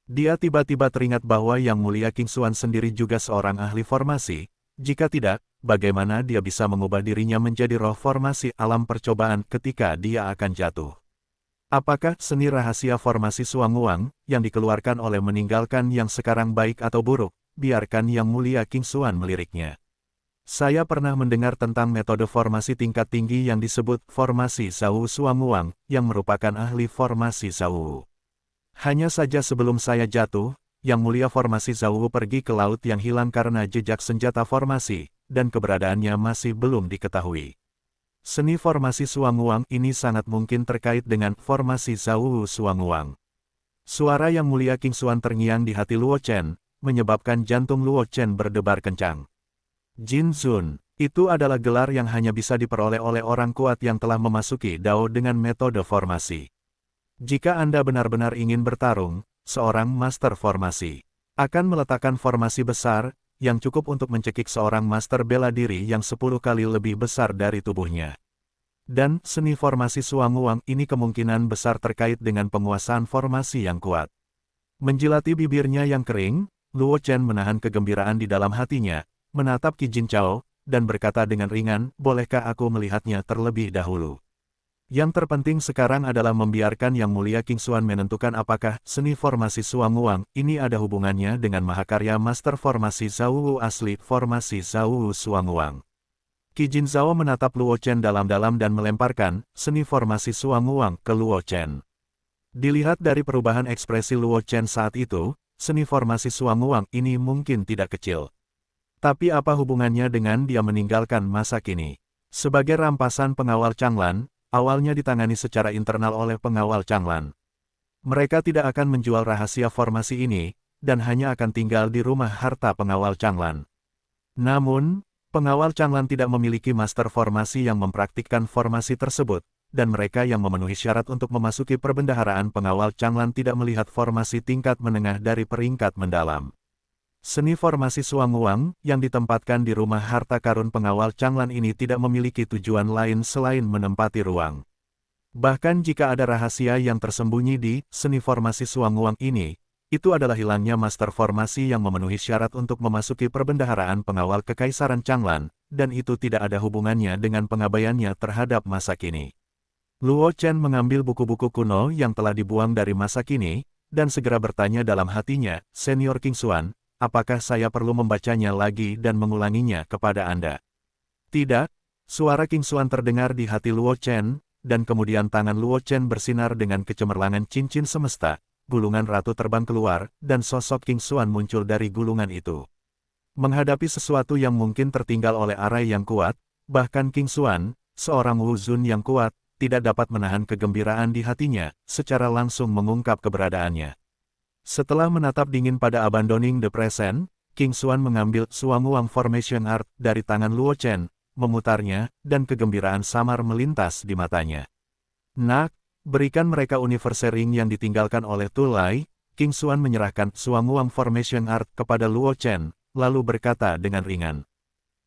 Dia tiba-tiba teringat bahwa yang mulia King Xuan sendiri juga seorang ahli formasi. Jika tidak, bagaimana dia bisa mengubah dirinya menjadi roh formasi alam percobaan ketika dia akan jatuh? Apakah seni rahasia formasi Suanguang yang dikeluarkan oleh meninggalkan yang sekarang baik atau buruk? Biarkan yang mulia King Xuan meliriknya. Saya pernah mendengar tentang metode formasi tingkat tinggi yang disebut formasi Zhao Suanguang, yang merupakan ahli formasi Zhao. Hanya saja sebelum saya jatuh, yang mulia formasi Zhao pergi ke laut yang hilang karena jejak senjata formasi, dan keberadaannya masih belum diketahui. Seni formasi Suanguang ini sangat mungkin terkait dengan formasi Zhao Suanguang. Suara yang mulia King Xuan terngiang di hati Luo Chen, menyebabkan jantung Luo Chen berdebar kencang. Jin Zun, itu adalah gelar yang hanya bisa diperoleh oleh orang kuat yang telah memasuki Dao dengan metode formasi. Jika Anda benar-benar ingin bertarung, seorang master formasi akan meletakkan formasi besar, yang cukup untuk mencekik seorang master bela diri yang 10 kali lebih besar dari tubuhnya. Dan seni formasi Suanguang ini kemungkinan besar terkait dengan penguasaan formasi yang kuat. Menjilati bibirnya yang kering, Luo Chen menahan kegembiraan di dalam hatinya, menatap Qi Jin Zhao, dan berkata dengan ringan, bolehkah aku melihatnya terlebih dahulu? Yang terpenting sekarang adalah membiarkan Yang Mulia King Xuan menentukan apakah seni formasi Xuanguang ini ada hubungannya dengan mahakarya Master Formasi Zhao Wu asli formasi Zhao Wu Xuanguang. Qi Jinzhao menatap Luo Chen dalam-dalam dan melemparkan seni formasi Xuanguang ke Luo Chen. Dilihat dari perubahan ekspresi Luo Chen saat itu, seni formasi Xuanguang ini mungkin tidak kecil. Tapi apa hubungannya dengan dia meninggalkan masa kini? Sebagai rampasan pengawal Changlan, awalnya ditangani secara internal oleh pengawal Changlan. Mereka tidak akan menjual rahasia formasi ini, dan hanya akan tinggal di rumah harta pengawal Changlan. Namun, pengawal Changlan tidak memiliki master formasi yang mempraktikkan formasi tersebut, dan mereka yang memenuhi syarat untuk memasuki perbendaharaan pengawal Changlan tidak melihat formasi tingkat menengah dari peringkat mendalam. Seni formasi Xuanguang yang ditempatkan di rumah harta karun pengawal Changlan ini tidak memiliki tujuan lain selain menempati ruang. Bahkan jika ada rahasia yang tersembunyi di seni formasi Xuanguang ini, itu adalah hilangnya master formasi yang memenuhi syarat untuk memasuki perbendaharaan pengawal kekaisaran Changlan, dan itu tidak ada hubungannya dengan pengabaiannya terhadap masa kini. Luo Chen mengambil buku-buku kuno yang telah dibuang dari masa kini, dan segera bertanya dalam hatinya, Senior King Xuan, apakah saya perlu membacanya lagi dan mengulanginya kepada Anda? Tidak, suara King Xuan terdengar di hati Luo Chen, dan kemudian tangan Luo Chen bersinar dengan kecemerlangan cincin semesta, gulungan ratu terbang keluar, dan sosok King Xuan muncul dari gulungan itu. Menghadapi sesuatu yang mungkin tertinggal oleh arai yang kuat, bahkan King Xuan, seorang Wu Zun yang kuat, tidak dapat menahan kegembiraan di hatinya, secara langsung mengungkap keberadaannya. Setelah menatap dingin pada Abandoning the Present, King Xuan mengambil Xuanguang Formation Art dari tangan Luo Chen, memutarnya, dan kegembiraan samar melintas di matanya. Nak, berikan mereka Universe Ring yang ditinggalkan oleh Tu Lai. King Xuan menyerahkan Xuanguang Formation Art kepada Luo Chen, lalu berkata dengan ringan.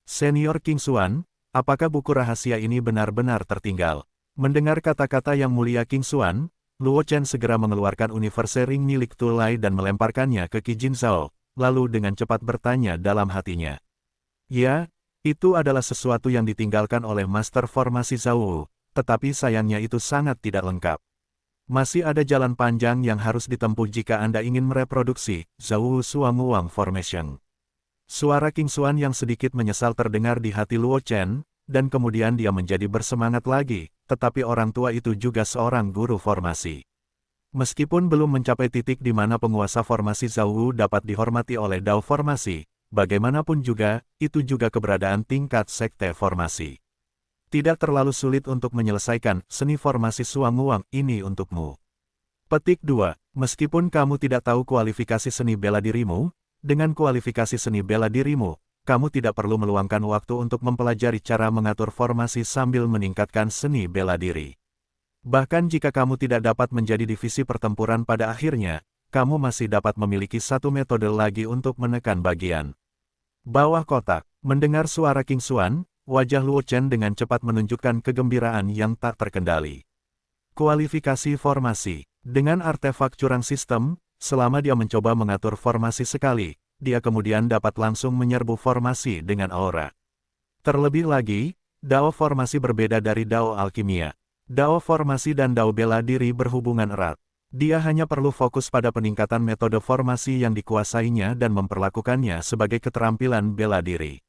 Senior King Xuan, apakah buku rahasia ini benar-benar tertinggal? Mendengar kata-kata Yang Mulia King Xuan, Luo Chen segera mengeluarkan Universe Ring milik Tu Lai dan melemparkannya ke Qi Jinzhao, lalu dengan cepat bertanya dalam hatinya. Ya, itu adalah sesuatu yang ditinggalkan oleh Master Formasi Zhao Wu, tetapi sayangnya itu sangat tidak lengkap. Masih ada jalan panjang yang harus ditempuh jika Anda ingin mereproduksi Zhao Wu Xuanguang Formation. Suara King Xuan yang sedikit menyesal terdengar di hati Luo Chen, dan kemudian dia menjadi bersemangat lagi, tetapi orang tua itu juga seorang guru formasi. Meskipun belum mencapai titik di mana penguasa formasi Zhao Wu dapat dihormati oleh Dao Formasi, bagaimanapun juga, itu juga keberadaan tingkat sekte formasi. Tidak terlalu sulit untuk menyelesaikan seni formasi Xuanguang ini untukmu. Petik 2. Meskipun kamu tidak tahu kualifikasi seni bela dirimu, dengan kualifikasi seni bela dirimu, kamu tidak perlu meluangkan waktu untuk mempelajari cara mengatur formasi sambil meningkatkan seni bela diri. Bahkan jika kamu tidak dapat menjadi divisi pertempuran pada akhirnya, kamu masih dapat memiliki satu metode lagi untuk menekan bagian bawah kotak. Mendengar suara King Xuan, wajah Luo Chen dengan cepat menunjukkan kegembiraan yang tak terkendali. Kualifikasi formasi. Dengan artefak curang sistem, selama dia mencoba mengatur formasi sekali, dia kemudian dapat langsung menyerbu formasi dengan aura. Terlebih lagi, Dao formasi berbeda dari Dao alkimia. Dao formasi dan Dao bela diri berhubungan erat. Dia hanya perlu fokus pada peningkatan metode formasi yang dikuasainya dan memperlakukannya sebagai keterampilan bela diri.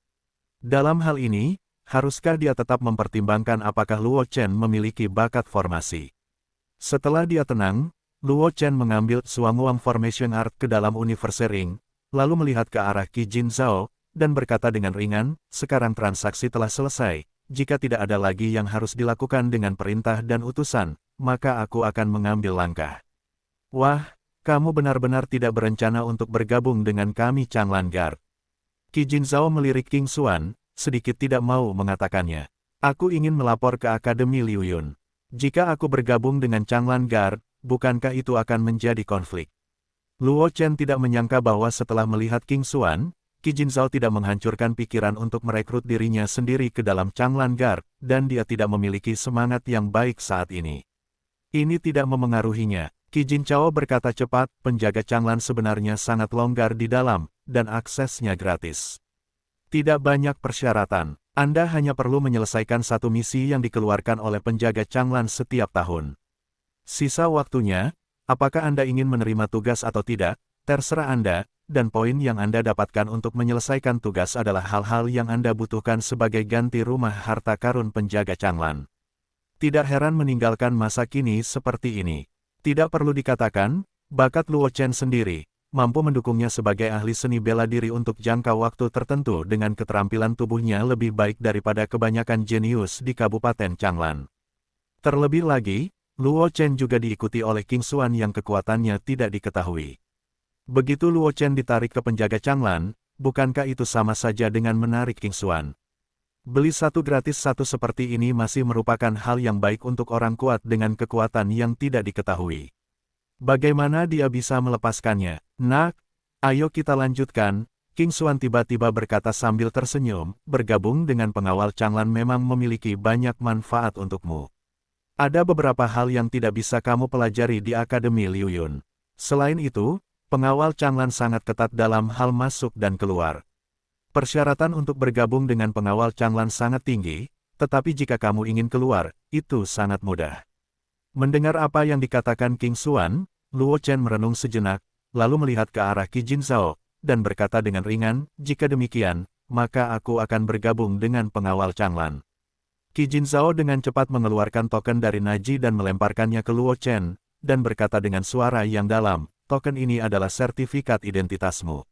Dalam hal ini, haruskah dia tetap mempertimbangkan apakah Luo Chen memiliki bakat formasi? Setelah dia tenang, Luo Chen mengambil Xuanguang Formation Art ke dalam Universe Ring, lalu melihat ke arah Qi Jinzhao, dan berkata dengan ringan, sekarang transaksi telah selesai, jika tidak ada lagi yang harus dilakukan dengan perintah dan utusan, maka aku akan mengambil langkah. Wah, kamu benar-benar tidak berencana untuk bergabung dengan kami Changlan Guard. Qi Jinzhao melirik King Xuan, sedikit tidak mau mengatakannya. Aku ingin melapor ke Akademi Liu Yun. Jika aku bergabung dengan Changlan Guard, bukankah itu akan menjadi konflik? Luo Chen tidak menyangka bahwa setelah melihat King Xuan, Qi Jinzhao tidak menghancurkan pikiran untuk merekrut dirinya sendiri ke dalam Changlan Guard, dan dia tidak memiliki semangat yang baik saat ini. Ini tidak memengaruhinya. Qi Jinzhao berkata cepat, penjaga Changlan sebenarnya sangat longgar di dalam, dan aksesnya gratis. Tidak banyak persyaratan. Anda hanya perlu menyelesaikan satu misi yang dikeluarkan oleh penjaga Changlan setiap tahun. Sisa waktunya, apakah Anda ingin menerima tugas atau tidak, terserah Anda, dan poin yang Anda dapatkan untuk menyelesaikan tugas adalah hal-hal yang Anda butuhkan sebagai ganti rumah harta karun penjaga Changlan. Tidak heran meninggalkan masa kini seperti ini. Tidak perlu dikatakan, bakat Luo Chen sendiri mampu mendukungnya sebagai ahli seni bela diri untuk jangka waktu tertentu dengan keterampilan tubuhnya lebih baik daripada kebanyakan jenius di Kabupaten Changlan. Terlebih lagi, Luo Chen juga diikuti oleh King Xuan yang kekuatannya tidak diketahui. Begitu Luo Chen ditarik ke penjaga Changlan, bukankah itu sama saja dengan menarik King Xuan? Beli satu gratis satu seperti ini masih merupakan hal yang baik untuk orang kuat dengan kekuatan yang tidak diketahui. Bagaimana dia bisa melepaskannya? Nak, ayo kita lanjutkan. King Xuan tiba-tiba berkata sambil tersenyum, bergabung dengan pengawal Changlan memang memiliki banyak manfaat untukmu. Ada beberapa hal yang tidak bisa kamu pelajari di Akademi Liu Yun. Selain itu, pengawal Changlan sangat ketat dalam hal masuk dan keluar. Persyaratan untuk bergabung dengan pengawal Changlan sangat tinggi, tetapi jika kamu ingin keluar, itu sangat mudah. Mendengar apa yang dikatakan King Xuan, Luo Chen merenung sejenak, lalu melihat ke arah Qi Jinzhao, dan berkata dengan ringan, jika demikian, maka aku akan bergabung dengan pengawal Changlan. Qi Jinzhao dengan cepat mengeluarkan token dari Naji dan melemparkannya ke Luo Chen, dan berkata dengan suara yang dalam, token ini adalah sertifikat identitasmu.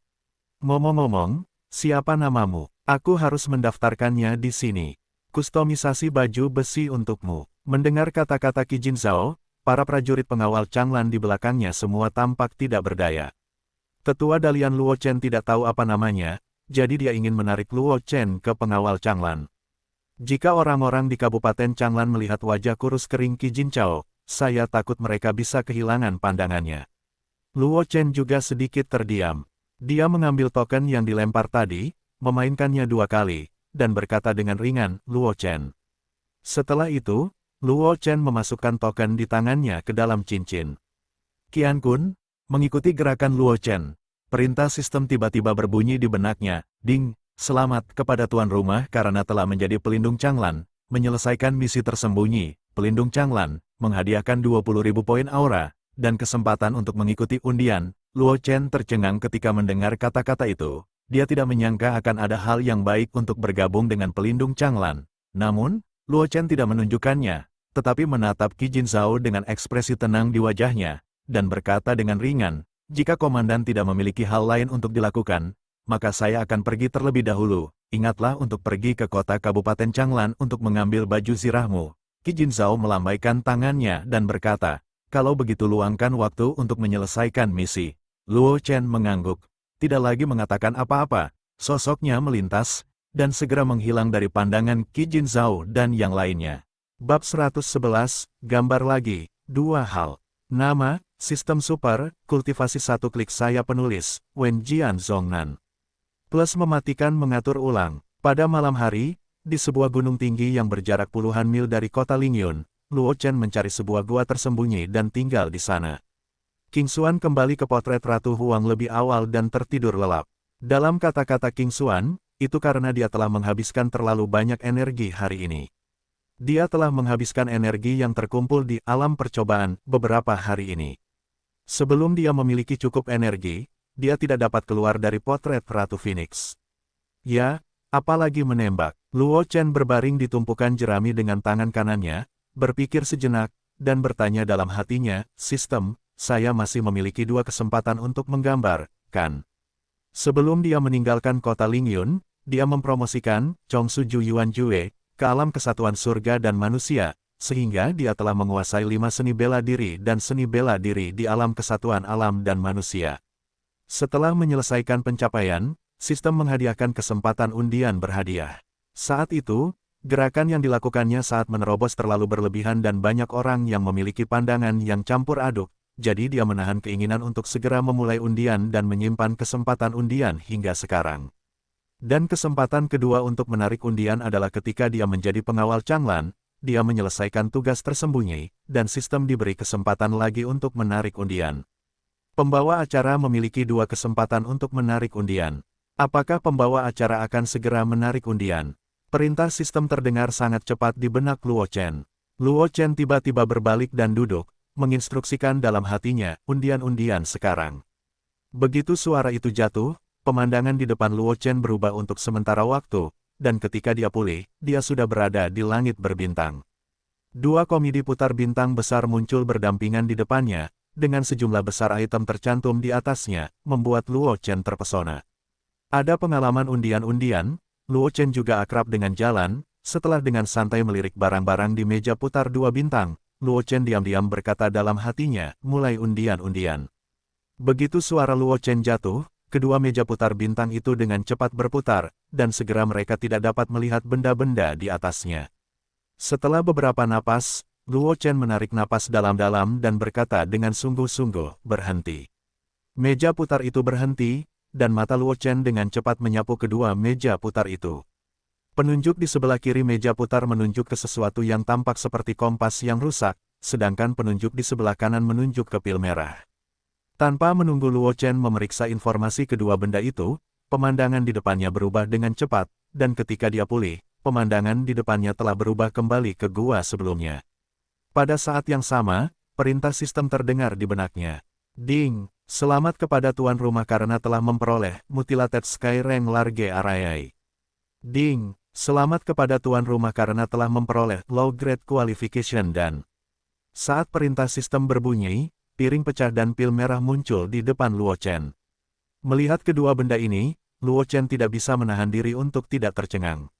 Ngomong-ngomong, siapa namamu? Aku harus mendaftarkannya di sini. Kustomisasi baju besi untukmu. Mendengar kata-kata Qi Jinzhao, para prajurit pengawal Changlan di belakangnya semua tampak tidak berdaya. Tetua Dalian Luo Chen tidak tahu apa namanya, jadi dia ingin menarik Luo Chen ke pengawal Changlan. Jika orang-orang di Kabupaten Changlan melihat wajah kurus kering Qi Jinzhao, saya takut mereka bisa kehilangan pandangannya. Luo Chen juga sedikit terdiam. Dia mengambil token yang dilempar tadi, memainkannya 2 kali, dan berkata dengan ringan, Luo Chen. Setelah itu, Luo Chen memasukkan token di tangannya ke dalam cincin. Qian Kun, mengikuti gerakan Luo Chen. Perintah sistem tiba-tiba berbunyi di benaknya, Ding, selamat kepada tuan rumah karena telah menjadi pelindung Changlan, menyelesaikan misi tersembunyi, pelindung Changlan, menghadiahkan 20.000 poin aura, dan kesempatan untuk mengikuti undian. Luo Chen tercengang ketika mendengar kata-kata itu. Dia tidak menyangka akan ada hal yang baik untuk bergabung dengan pelindung Changlan. Namun, Luo Chen tidak menunjukkannya, tetapi menatap Qi Jinzhao dengan ekspresi tenang di wajahnya, dan berkata dengan ringan, jika komandan tidak memiliki hal lain untuk dilakukan, maka saya akan pergi terlebih dahulu. Ingatlah untuk pergi ke kota Kabupaten Changlan untuk mengambil baju zirahmu. Qi Jinzhao melambaikan tangannya dan berkata, kalau begitu luangkan waktu untuk menyelesaikan misi. Luo Chen mengangguk, tidak lagi mengatakan apa-apa, sosoknya melintas, dan segera menghilang dari pandangan Qi Jinzhao dan yang lainnya. Bab 111, gambar lagi, 2 hal. Nama, sistem super, kultivasi 1 klik saya penulis, Wen Jian Zhongnan. Plus mematikan mengatur ulang. Pada malam hari, di sebuah gunung tinggi yang berjarak puluhan mil dari kota Lingyun, Luo Chen mencari sebuah gua tersembunyi dan tinggal di sana. King Xuan kembali ke potret Ratu Huang lebih awal dan tertidur lelap. Dalam kata-kata King Xuan, itu karena dia telah menghabiskan terlalu banyak energi hari ini. Dia telah menghabiskan energi yang terkumpul di alam percobaan beberapa hari ini. Sebelum dia memiliki cukup energi, dia tidak dapat keluar dari potret Ratu Phoenix. Ya, apalagi menembak. Luo Chen berbaring di tumpukan jerami dengan tangan kanannya, berpikir sejenak, dan bertanya dalam hatinya, sistem, saya masih memiliki 2 kesempatan untuk menggambar, kan? Sebelum dia meninggalkan kota Lingyun, dia mempromosikan Chongsu Ju Yuan Jue ke alam kesatuan surga dan manusia, sehingga dia telah menguasai 5 seni bela diri dan seni bela diri di alam kesatuan alam dan manusia. Setelah menyelesaikan pencapaian, sistem menghadiahkan kesempatan undian berhadiah. Saat itu, gerakan yang dilakukannya saat menerobos terlalu berlebihan dan banyak orang yang memiliki pandangan yang campur aduk, jadi dia menahan keinginan untuk segera memulai undian dan menyimpan kesempatan undian hingga sekarang. Dan kesempatan kedua untuk menarik undian adalah ketika dia menjadi pengawal Changlan, dia menyelesaikan tugas tersembunyi, dan sistem diberi kesempatan lagi untuk menarik undian. Pembawa acara memiliki 2 kesempatan untuk menarik undian. Apakah pembawa acara akan segera menarik undian? Perintah sistem terdengar sangat cepat di benak Luo Chen. Luo Chen tiba-tiba berbalik dan duduk, menginstruksikan dalam hatinya, undian-undian sekarang. Begitu suara itu jatuh, pemandangan di depan Luo Chen berubah untuk sementara waktu, dan ketika dia pulih, dia sudah berada di langit berbintang. Dua komedi putar bintang besar muncul berdampingan di depannya, dengan sejumlah besar item tercantum di atasnya, membuat Luo Chen terpesona. Ada pengalaman undian-undian, Luo Chen juga akrab dengan jalan, setelah dengan santai melirik barang-barang di meja putar dua bintang, Luo Chen diam-diam berkata dalam hatinya, mulai undian-undian. Begitu suara Luo Chen jatuh, kedua meja putar bintang itu dengan cepat berputar, dan segera mereka tidak dapat melihat benda-benda di atasnya. Setelah beberapa napas, Luo Chen menarik napas dalam-dalam dan berkata dengan sungguh-sungguh, berhenti. Meja putar itu berhenti, dan mata Luo Chen dengan cepat menyapu kedua meja putar itu. Penunjuk di sebelah kiri meja putar menunjuk ke sesuatu yang tampak seperti kompas yang rusak, sedangkan penunjuk di sebelah kanan menunjuk ke pil merah. Tanpa menunggu Luo Chen memeriksa informasi kedua benda itu, pemandangan di depannya berubah dengan cepat, dan ketika dia pulih, pemandangan di depannya telah berubah kembali ke gua sebelumnya. Pada saat yang sama, perintah sistem terdengar di benaknya. Ding, selamat kepada tuan rumah karena telah memperoleh Mutilated Sky Rank Large Array. Ding, selamat kepada tuan rumah karena telah memperoleh Low Grade Qualification dan... Saat perintah sistem berbunyi, piring pecah dan pil merah muncul di depan Luo Chen. Melihat kedua benda ini, Luo Chen tidak bisa menahan diri untuk tidak tercengang.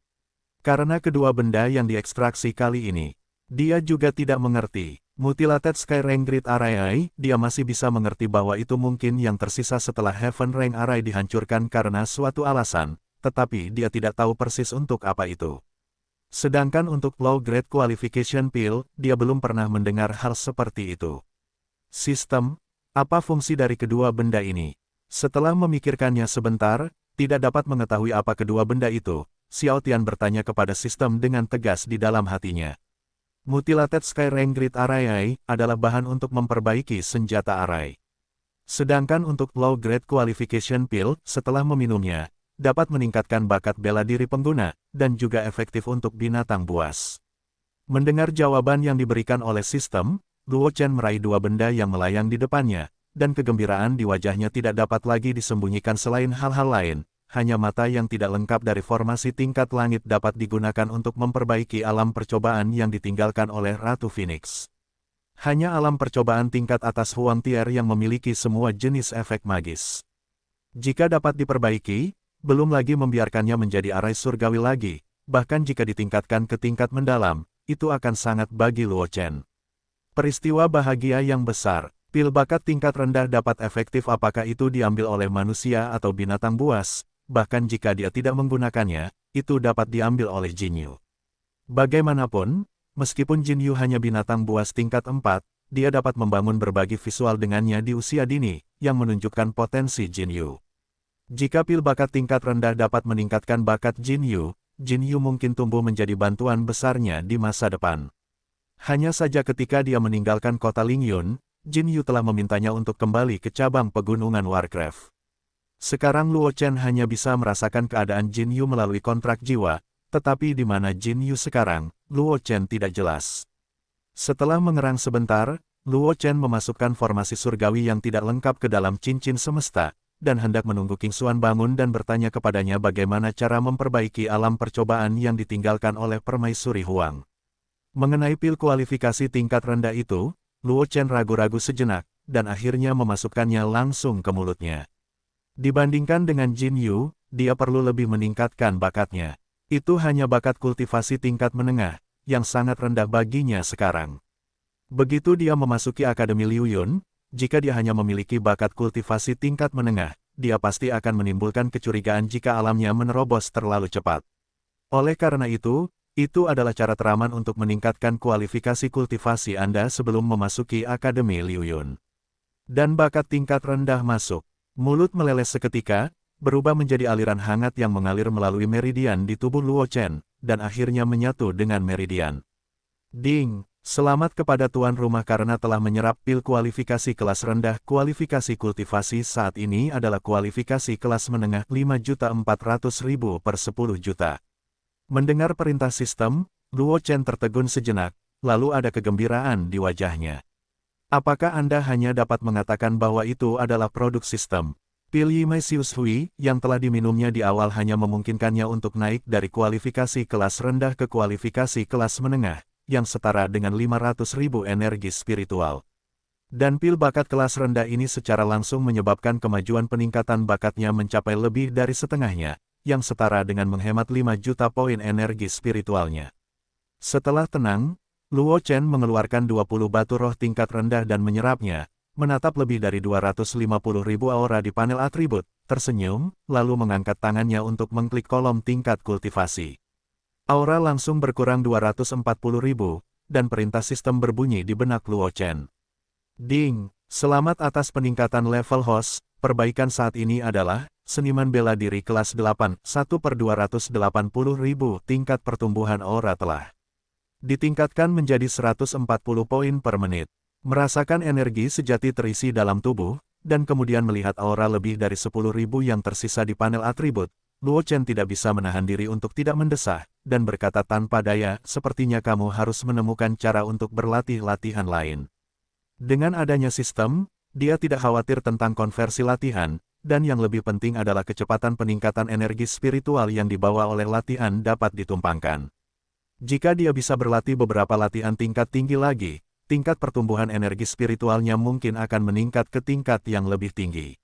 Karena kedua benda yang diekstraksi kali ini, dia juga tidak mengerti. Mutilated Sky Rank Grid Array, dia masih bisa mengerti bahwa itu mungkin yang tersisa setelah Heaven Rank Array dihancurkan karena suatu alasan, tetapi dia tidak tahu persis untuk apa itu. Sedangkan untuk Low Grade Qualification Pill, dia belum pernah mendengar hal seperti itu. Sistem, apa fungsi dari kedua benda ini? Setelah memikirkannya sebentar, tidak dapat mengetahui apa kedua benda itu, Xiao Tian bertanya kepada sistem dengan tegas di dalam hatinya. Mutilated Sky Rank Grid Array adalah bahan untuk memperbaiki senjata array. Sedangkan untuk Low Grade Qualification Pill, setelah meminumnya, dapat meningkatkan bakat bela diri pengguna, dan juga efektif untuk binatang buas. Mendengar jawaban yang diberikan oleh sistem, Luo Chen meraih dua benda yang melayang di depannya, dan kegembiraan di wajahnya tidak dapat lagi disembunyikan selain hal-hal lain. Hanya mata yang tidak lengkap dari formasi tingkat langit dapat digunakan untuk memperbaiki alam percobaan yang ditinggalkan oleh Ratu Phoenix. Hanya alam percobaan tingkat atas Huang Tier yang memiliki semua jenis efek magis. Jika dapat diperbaiki, belum lagi membiarkannya menjadi arai surgawi lagi, bahkan jika ditingkatkan ke tingkat mendalam, itu akan sangat bagi Luo Chen. Peristiwa bahagia yang besar, pil bakat tingkat rendah dapat efektif apakah itu diambil oleh manusia atau binatang buas. Bahkan jika dia tidak menggunakannya, itu dapat diambil oleh Jin Yu. Bagaimanapun, meskipun Jin Yu hanya binatang buas tingkat 4, dia dapat membangun berbagi visual dengannya di usia dini, yang menunjukkan potensi Jin Yu. Jika pil bakat tingkat rendah dapat meningkatkan bakat Jin Yu mungkin tumbuh menjadi bantuan besarnya di masa depan. Hanya saja ketika dia meninggalkan kota Lingyun, Jin Yu telah memintanya untuk kembali ke cabang pegunungan Warcraft. Sekarang Luo Chen hanya bisa merasakan keadaan Jin Yu melalui kontrak jiwa, tetapi di mana Jin Yu sekarang, Luo Chen tidak jelas. Setelah mengerang sebentar, Luo Chen memasukkan formasi surgawi yang tidak lengkap ke dalam cincin semesta, dan hendak menunggu King Xuan bangun dan bertanya kepadanya bagaimana cara memperbaiki alam percobaan yang ditinggalkan oleh Permaisuri Huang. Mengenai pil kualifikasi tingkat rendah itu, Luo Chen ragu-ragu sejenak, dan akhirnya memasukkannya langsung ke mulutnya. Dibandingkan dengan Jin Yu, dia perlu lebih meningkatkan bakatnya. Itu hanya bakat kultivasi tingkat menengah, yang sangat rendah baginya sekarang. Begitu dia memasuki Akademi Liu Yun, jika dia hanya memiliki bakat kultivasi tingkat menengah, dia pasti akan menimbulkan kecurigaan jika alamnya menerobos terlalu cepat. Oleh karena itu adalah cara teraman untuk meningkatkan kualifikasi kultivasi Anda sebelum memasuki Akademi Liu Yun. Dan bakat tingkat rendah masuk. Mulut meleleh seketika, berubah menjadi aliran hangat yang mengalir melalui meridian di tubuh Luo Chen, dan akhirnya menyatu dengan meridian. Ding, Selamat kepada tuan rumah karena telah menyerap pil kualifikasi kelas rendah. Kualifikasi kultivasi saat ini adalah kualifikasi kelas menengah 5.400.000 per 10 juta. Mendengar perintah sistem, Luo Chen tertegun sejenak, lalu ada kegembiraan di wajahnya. Apakah Anda hanya dapat mengatakan bahwa itu adalah produk sistem? Pil Yimesius Hui yang telah diminumnya di awal hanya memungkinkannya untuk naik dari kualifikasi kelas rendah ke kualifikasi kelas menengah, yang setara dengan 500.000 energi spiritual. Dan pil bakat kelas rendah ini secara langsung menyebabkan kemajuan peningkatan bakatnya mencapai lebih dari setengahnya, yang setara dengan menghemat 5 juta poin energi spiritualnya. Setelah tenang, Luo Chen mengeluarkan 20 batu roh tingkat rendah dan menyerapnya, menatap lebih dari 250.000 aura di panel atribut, tersenyum, lalu mengangkat tangannya untuk mengklik kolom tingkat kultivasi. Aura langsung berkurang 240.000, dan perintah sistem berbunyi di benak Luo Chen. Ding, selamat atas peningkatan level host, perbaikan saat ini adalah, seniman bela diri kelas 8, 1/280.000 tingkat pertumbuhan aura telah ditingkatkan menjadi 140 poin per menit. Merasakan energi sejati terisi dalam tubuh, dan kemudian melihat aura lebih dari 10.000 yang tersisa di panel atribut, Luo Chen tidak bisa menahan diri untuk tidak mendesah, dan berkata tanpa daya, sepertinya kamu harus menemukan cara untuk berlatih latihan lain. Dengan adanya sistem, dia tidak khawatir tentang konversi latihan, dan yang lebih penting adalah kecepatan peningkatan energi spiritual yang dibawa oleh latihan dapat ditumpangkan. Jika dia bisa berlatih beberapa latihan tingkat tinggi lagi, tingkat pertumbuhan energi spiritualnya mungkin akan meningkat ke tingkat yang lebih tinggi.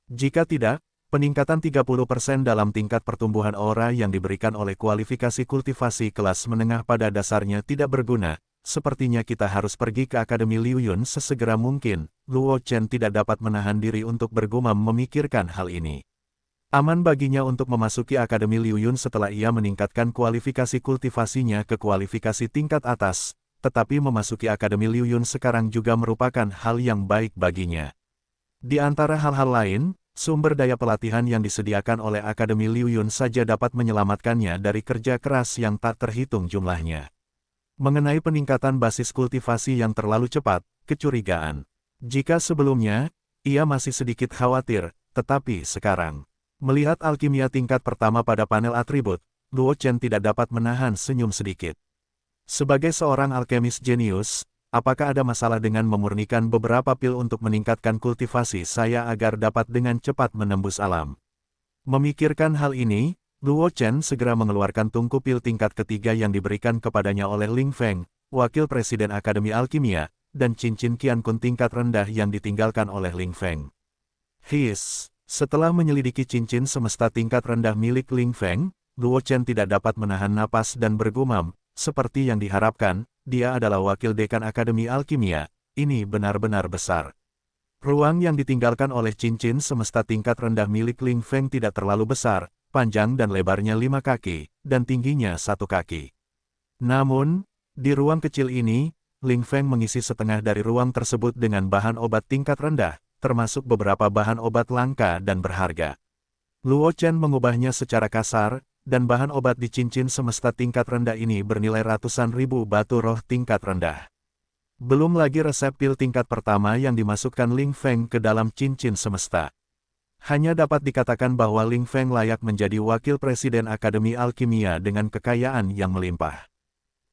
Jika tidak, peningkatan 30% dalam tingkat pertumbuhan aura yang diberikan oleh kualifikasi kultivasi kelas menengah pada dasarnya tidak berguna. Sepertinya kita harus pergi ke Akademi Liu Yun sesegera mungkin. Luo Chen tidak dapat menahan diri untuk bergumam memikirkan hal ini. Aman baginya untuk memasuki Akademi Liu Yun setelah ia meningkatkan kualifikasi kultivasinya ke kualifikasi tingkat atas, tetapi memasuki Akademi Liu Yun sekarang juga merupakan hal yang baik baginya. Di antara hal-hal lain, sumber daya pelatihan yang disediakan oleh Akademi Liu Yun saja dapat menyelamatkannya dari kerja keras yang tak terhitung jumlahnya. Mengenai peningkatan basis kultivasi yang terlalu cepat, kecurigaan. Jika sebelumnya, ia masih sedikit khawatir, tetapi sekarang, melihat alkimia tingkat pertama pada panel atribut, Luo Chen tidak dapat menahan senyum sedikit. Sebagai seorang alkemis jenius, apakah ada masalah dengan memurnikan beberapa pil untuk meningkatkan kultivasi saya agar dapat dengan cepat menembus alam? Memikirkan hal ini, Luo Chen segera mengeluarkan tungku pil tingkat ketiga yang diberikan kepadanya oleh Ling Feng, wakil presiden Akademi Alkimia, dan cincin Qiankun tingkat rendah yang ditinggalkan oleh Ling Feng. Setelah menyelidiki cincin semesta tingkat rendah milik Ling Feng, Luo Chen tidak dapat menahan napas dan bergumam, seperti yang diharapkan, dia adalah wakil dekan Akademi Alkimia, ini benar-benar besar. Ruang yang ditinggalkan oleh cincin semesta tingkat rendah milik Ling Feng tidak terlalu besar, panjang dan lebarnya 5 kaki, dan tingginya 1 kaki. Namun, di ruang kecil ini, Ling Feng mengisi setengah dari ruang tersebut dengan bahan obat tingkat rendah, termasuk beberapa bahan obat langka dan berharga. Luo Chen mengubahnya secara kasar, dan bahan obat di cincin semesta tingkat rendah ini bernilai ratusan ribu batu roh tingkat rendah. Belum lagi resep pil tingkat pertama yang dimasukkan Ling Feng ke dalam cincin semesta. Hanya dapat dikatakan bahwa Ling Feng layak menjadi wakil presiden Akademi Alkimia dengan kekayaan yang melimpah.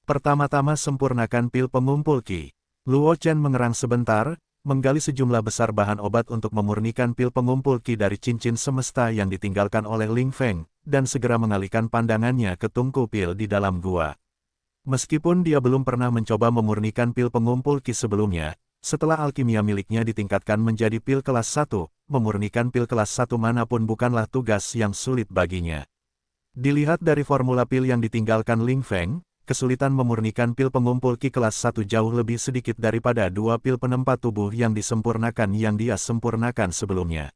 Pertama-tama sempurnakan pil pengumpul Qi. Luo Chen mengerang sebentar, menggali sejumlah besar bahan obat untuk memurnikan pil pengumpul Qi dari cincin semesta yang ditinggalkan oleh Ling Feng, dan segera mengalihkan pandangannya ke tungku pil di dalam gua. Meskipun dia belum pernah mencoba memurnikan pil pengumpul Qi sebelumnya, setelah alkimia miliknya ditingkatkan menjadi pil kelas 1, memurnikan pil kelas 1 manapun bukanlah tugas yang sulit baginya. Dilihat dari formula pil yang ditinggalkan Ling Feng, kesulitan memurnikan pil pengumpul Qi kelas 1 jauh lebih sedikit daripada 2 pil penempat tubuh yang disempurnakan yang dia sempurnakan sebelumnya.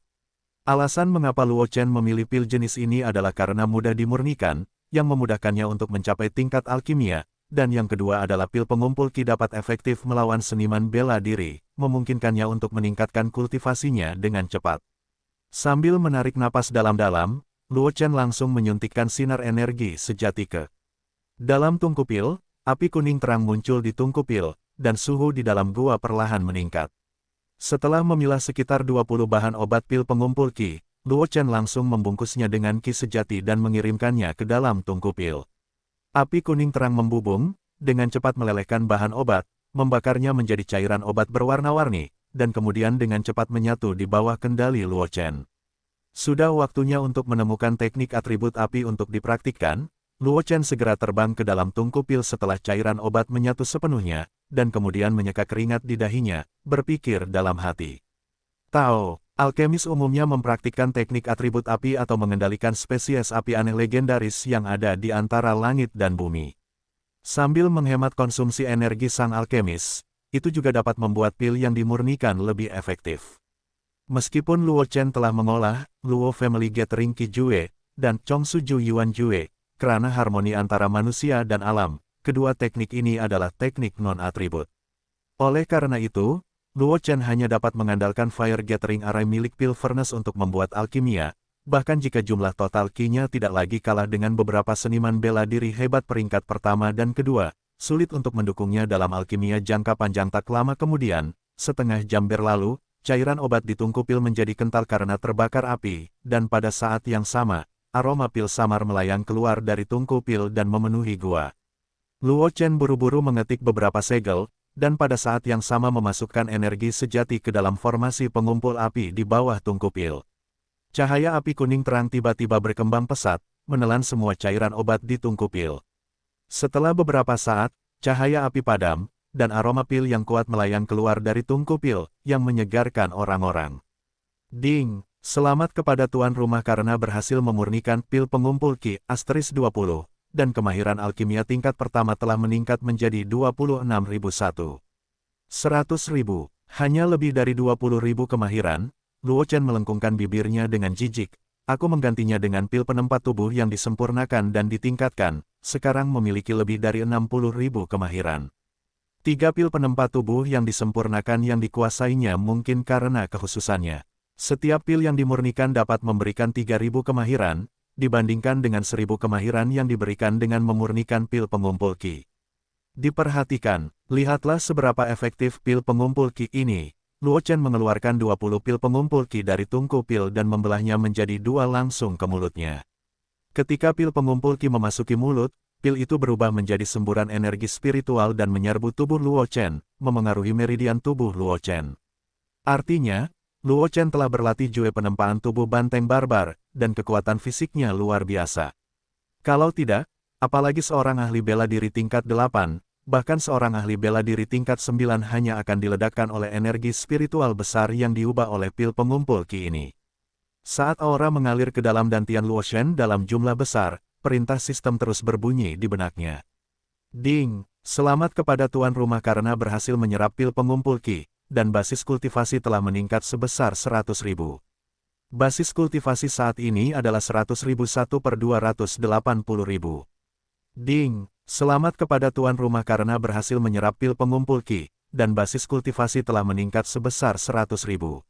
Alasan mengapa Luo Chen memilih pil jenis ini adalah karena mudah dimurnikan, yang memudahkannya untuk mencapai tingkat alkimia, dan yang kedua adalah pil pengumpul Qi dapat efektif melawan seniman bela diri, memungkinkannya untuk meningkatkan kultivasinya dengan cepat. Sambil menarik napas dalam-dalam, Luo Chen langsung menyuntikkan sinar energi sejati ke dalam tungku pil, api kuning terang muncul di tungku pil, dan suhu di dalam gua perlahan meningkat. Setelah memilah sekitar 20 bahan obat pil pengumpul Qi, Luo Chen langsung membungkusnya dengan Qi sejati dan mengirimkannya ke dalam tungku pil. Api kuning terang membubung, dengan cepat melelehkan bahan obat, membakarnya menjadi cairan obat berwarna-warni, dan kemudian dengan cepat menyatu di bawah kendali Luo Chen. Sudah waktunya untuk menemukan teknik atribut api untuk dipraktikkan. Luo Chen segera terbang ke dalam tungku pil setelah cairan obat menyatu sepenuhnya, dan kemudian menyeka keringat di dahinya, berpikir dalam hati. Tao, alkemis umumnya mempraktikkan teknik atribut api atau mengendalikan spesies api aneh legendaris yang ada di antara langit dan bumi. Sambil menghemat konsumsi energi sang alkemis, itu juga dapat membuat pil yang dimurnikan lebih efektif. Meskipun Luo Chen telah mengolah Luo Family Gathering Qi Jue dan Chongsuju Yuan Jue, karena harmoni antara manusia dan alam, kedua teknik ini adalah teknik non-atribut. Oleh karena itu, Luo Chen hanya dapat mengandalkan Fire Gathering Array milik Pil Furnace untuk membuat alkimia, bahkan jika jumlah total Qi-nya tidak lagi kalah dengan beberapa seniman bela diri hebat peringkat pertama dan kedua, sulit untuk mendukungnya dalam alkimia jangka panjang. Tak lama kemudian, setengah jam berlalu, cairan obat di tungku pil menjadi kental karena terbakar api, dan pada saat yang sama, aroma pil samar melayang keluar dari tungku pil dan memenuhi gua. Luo Chen buru-buru mengetik beberapa segel, dan pada saat yang sama memasukkan energi sejati ke dalam formasi pengumpul api di bawah tungku pil. Cahaya api kuning terang tiba-tiba berkembang pesat, menelan semua cairan obat di tungku pil. Setelah beberapa saat, cahaya api padam, dan aroma pil yang kuat melayang keluar dari tungku pil, yang menyegarkan orang-orang. Ding! Selamat kepada tuan rumah karena berhasil memurnikan pil pengumpul Qi *20, dan kemahiran alkimia tingkat pertama telah meningkat menjadi 26.001. 100.000, hanya lebih dari 20.000 kemahiran. Luo Chen melengkungkan bibirnya dengan jijik. Aku menggantinya dengan pil penempat tubuh yang disempurnakan dan ditingkatkan, sekarang memiliki lebih dari 60.000 kemahiran. 3 pil penempat tubuh yang disempurnakan yang dikuasainya mungkin karena kekhususannya. Setiap pil yang dimurnikan dapat memberikan 3.000 kemahiran, dibandingkan dengan 1.000 kemahiran yang diberikan dengan memurnikan pil pengumpul Qi. Diperhatikan, lihatlah seberapa efektif pil pengumpul Qi ini. Luo Chen mengeluarkan 20 pil pengumpul Qi dari tungku pil dan membelahnya menjadi 2 langsung ke mulutnya. Ketika pil pengumpul Qi memasuki mulut, pil itu berubah menjadi semburan energi spiritual dan menyerbu tubuh Luo Chen, memengaruhi meridian tubuh Luo Chen. Artinya, Luo Chen telah berlatih jue penempaan tubuh banteng barbar, dan kekuatan fisiknya luar biasa. Kalau tidak, apalagi seorang ahli bela diri tingkat 8, bahkan seorang ahli bela diri tingkat 9 hanya akan diledakkan oleh energi spiritual besar yang diubah oleh pil pengumpul Qi ini. Saat aura mengalir ke dalam dantian Luo Chen dalam jumlah besar, perintah sistem terus berbunyi di benaknya. Ding! Selamat kepada tuan rumah karena berhasil menyerap pil pengumpul Qi, dan basis kultivasi telah meningkat sebesar 100.000. Basis kultivasi saat ini adalah 100.001/280.000. Ding! Selamat kepada tuan rumah karena berhasil menyerap pil pengumpul Qi, dan basis kultivasi telah meningkat sebesar 100.000.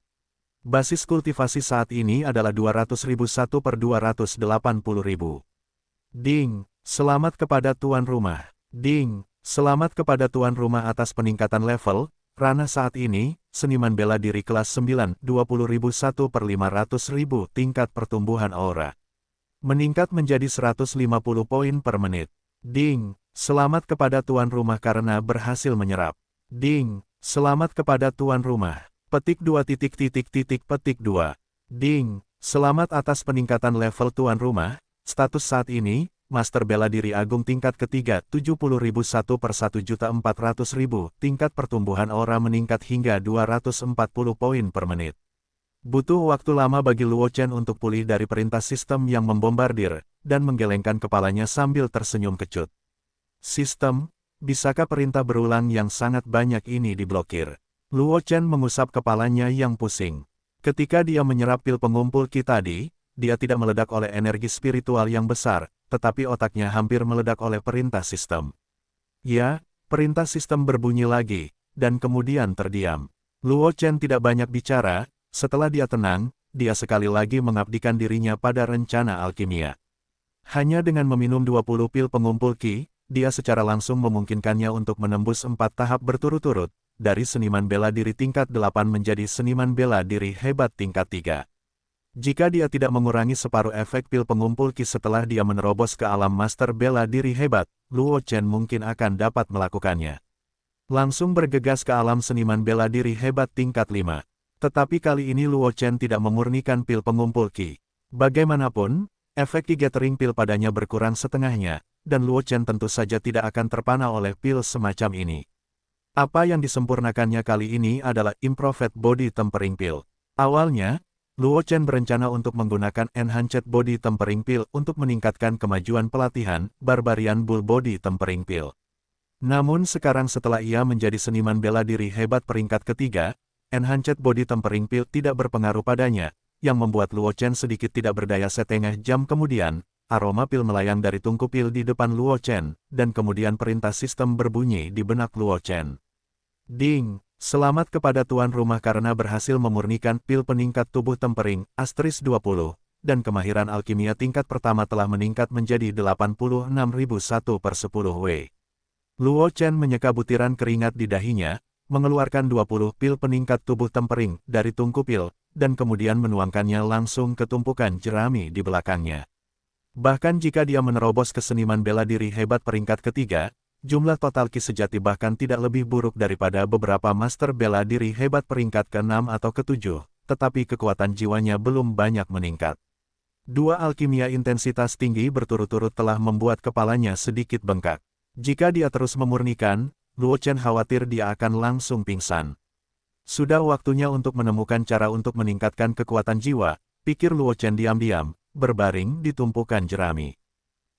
Basis kultivasi saat ini adalah 200.001/280.000. Ding! Selamat kepada tuan rumah. Ding! Selamat kepada tuan rumah atas peningkatan level. Ranah saat ini, seniman bela diri kelas 9, 20.001/500.000 tingkat pertumbuhan aura. Meningkat menjadi 150 poin per menit. Ding! Selamat kepada tuan rumah karena berhasil menyerap. Ding! Selamat kepada tuan rumah. Petik 2 petik 2. Ding! Selamat atas peningkatan level tuan rumah. Status saat ini, Master Bela Diri Agung tingkat ketiga 70.001/1.400.000. Tingkat pertumbuhan aura meningkat hingga 240 poin per menit. Butuh waktu lama bagi Luo Chen untuk pulih dari perintah sistem yang membombardir, dan menggelengkan kepalanya sambil tersenyum kecut. Sistem, bisakah perintah berulang yang sangat banyak ini diblokir? Luo Chen mengusap kepalanya yang pusing. Ketika dia menyerap pil pengumpul Qi tadi, dia tidak meledak oleh energi spiritual yang besar, tetapi otaknya hampir meledak oleh perintah sistem. Ya, perintah sistem berbunyi lagi, dan kemudian terdiam. Luo Chen tidak banyak bicara. Setelah dia tenang, dia sekali lagi mengabdikan dirinya pada rencana alkimia. Hanya dengan meminum 20 pil pengumpul Qi, dia secara langsung memungkinkannya untuk menembus 4 tahap berturut-turut, dari seniman bela diri tingkat 8 menjadi seniman bela diri hebat tingkat 3. Jika dia tidak mengurangi separuh efek pil pengumpul ki setelah dia menerobos ke alam master bela diri hebat, Luo Chen mungkin akan dapat melakukannya. Langsung bergegas ke alam seniman bela diri hebat tingkat 5. Tetapi kali ini Luo Chen tidak memurnikan pil pengumpul ki. Bagaimanapun, efek ki gathering pil padanya berkurang setengahnya, dan Luo Chen tentu saja tidak akan terpana oleh pil semacam ini. Apa yang disempurnakannya kali ini adalah Improved Body Tempering Pill. Awalnya, Luo Chen berencana untuk menggunakan Enhanced Body Tempering Pill untuk meningkatkan kemajuan pelatihan Barbarian Bull Body Tempering Pill. Namun sekarang setelah ia menjadi seniman bela diri hebat peringkat ketiga, Enhanced Body Tempering Pill tidak berpengaruh padanya, yang membuat Luo Chen sedikit tidak berdaya. Setengah jam kemudian, aroma pil melayang dari tungku pil di depan Luo Chen, dan kemudian perintah sistem berbunyi di benak Luo Chen. Ding! Selamat kepada tuan rumah karena berhasil memurnikan pil peningkat tubuh tempering, *20, dan kemahiran alkimia tingkat pertama telah meningkat menjadi 86.001/10 W. Luo Chen menyeka butiran keringat di dahinya, mengeluarkan 20 pil peningkat tubuh tempering dari tungku pil, dan kemudian menuangkannya langsung ke tumpukan jerami di belakangnya. Bahkan jika dia menerobos ke seniman bela diri hebat peringkat ketiga, jumlah total ki sejati bahkan tidak lebih buruk daripada beberapa master bela diri hebat peringkat ke-6 atau ke-7, tetapi kekuatan jiwanya belum banyak meningkat. Dua alkimia intensitas tinggi berturut-turut telah membuat kepalanya sedikit bengkak. Jika dia terus memurnikan, Luo Chen khawatir dia akan langsung pingsan. Sudah waktunya untuk menemukan cara untuk meningkatkan kekuatan jiwa, pikir Luo Chen diam-diam, berbaring di tumpukan jerami.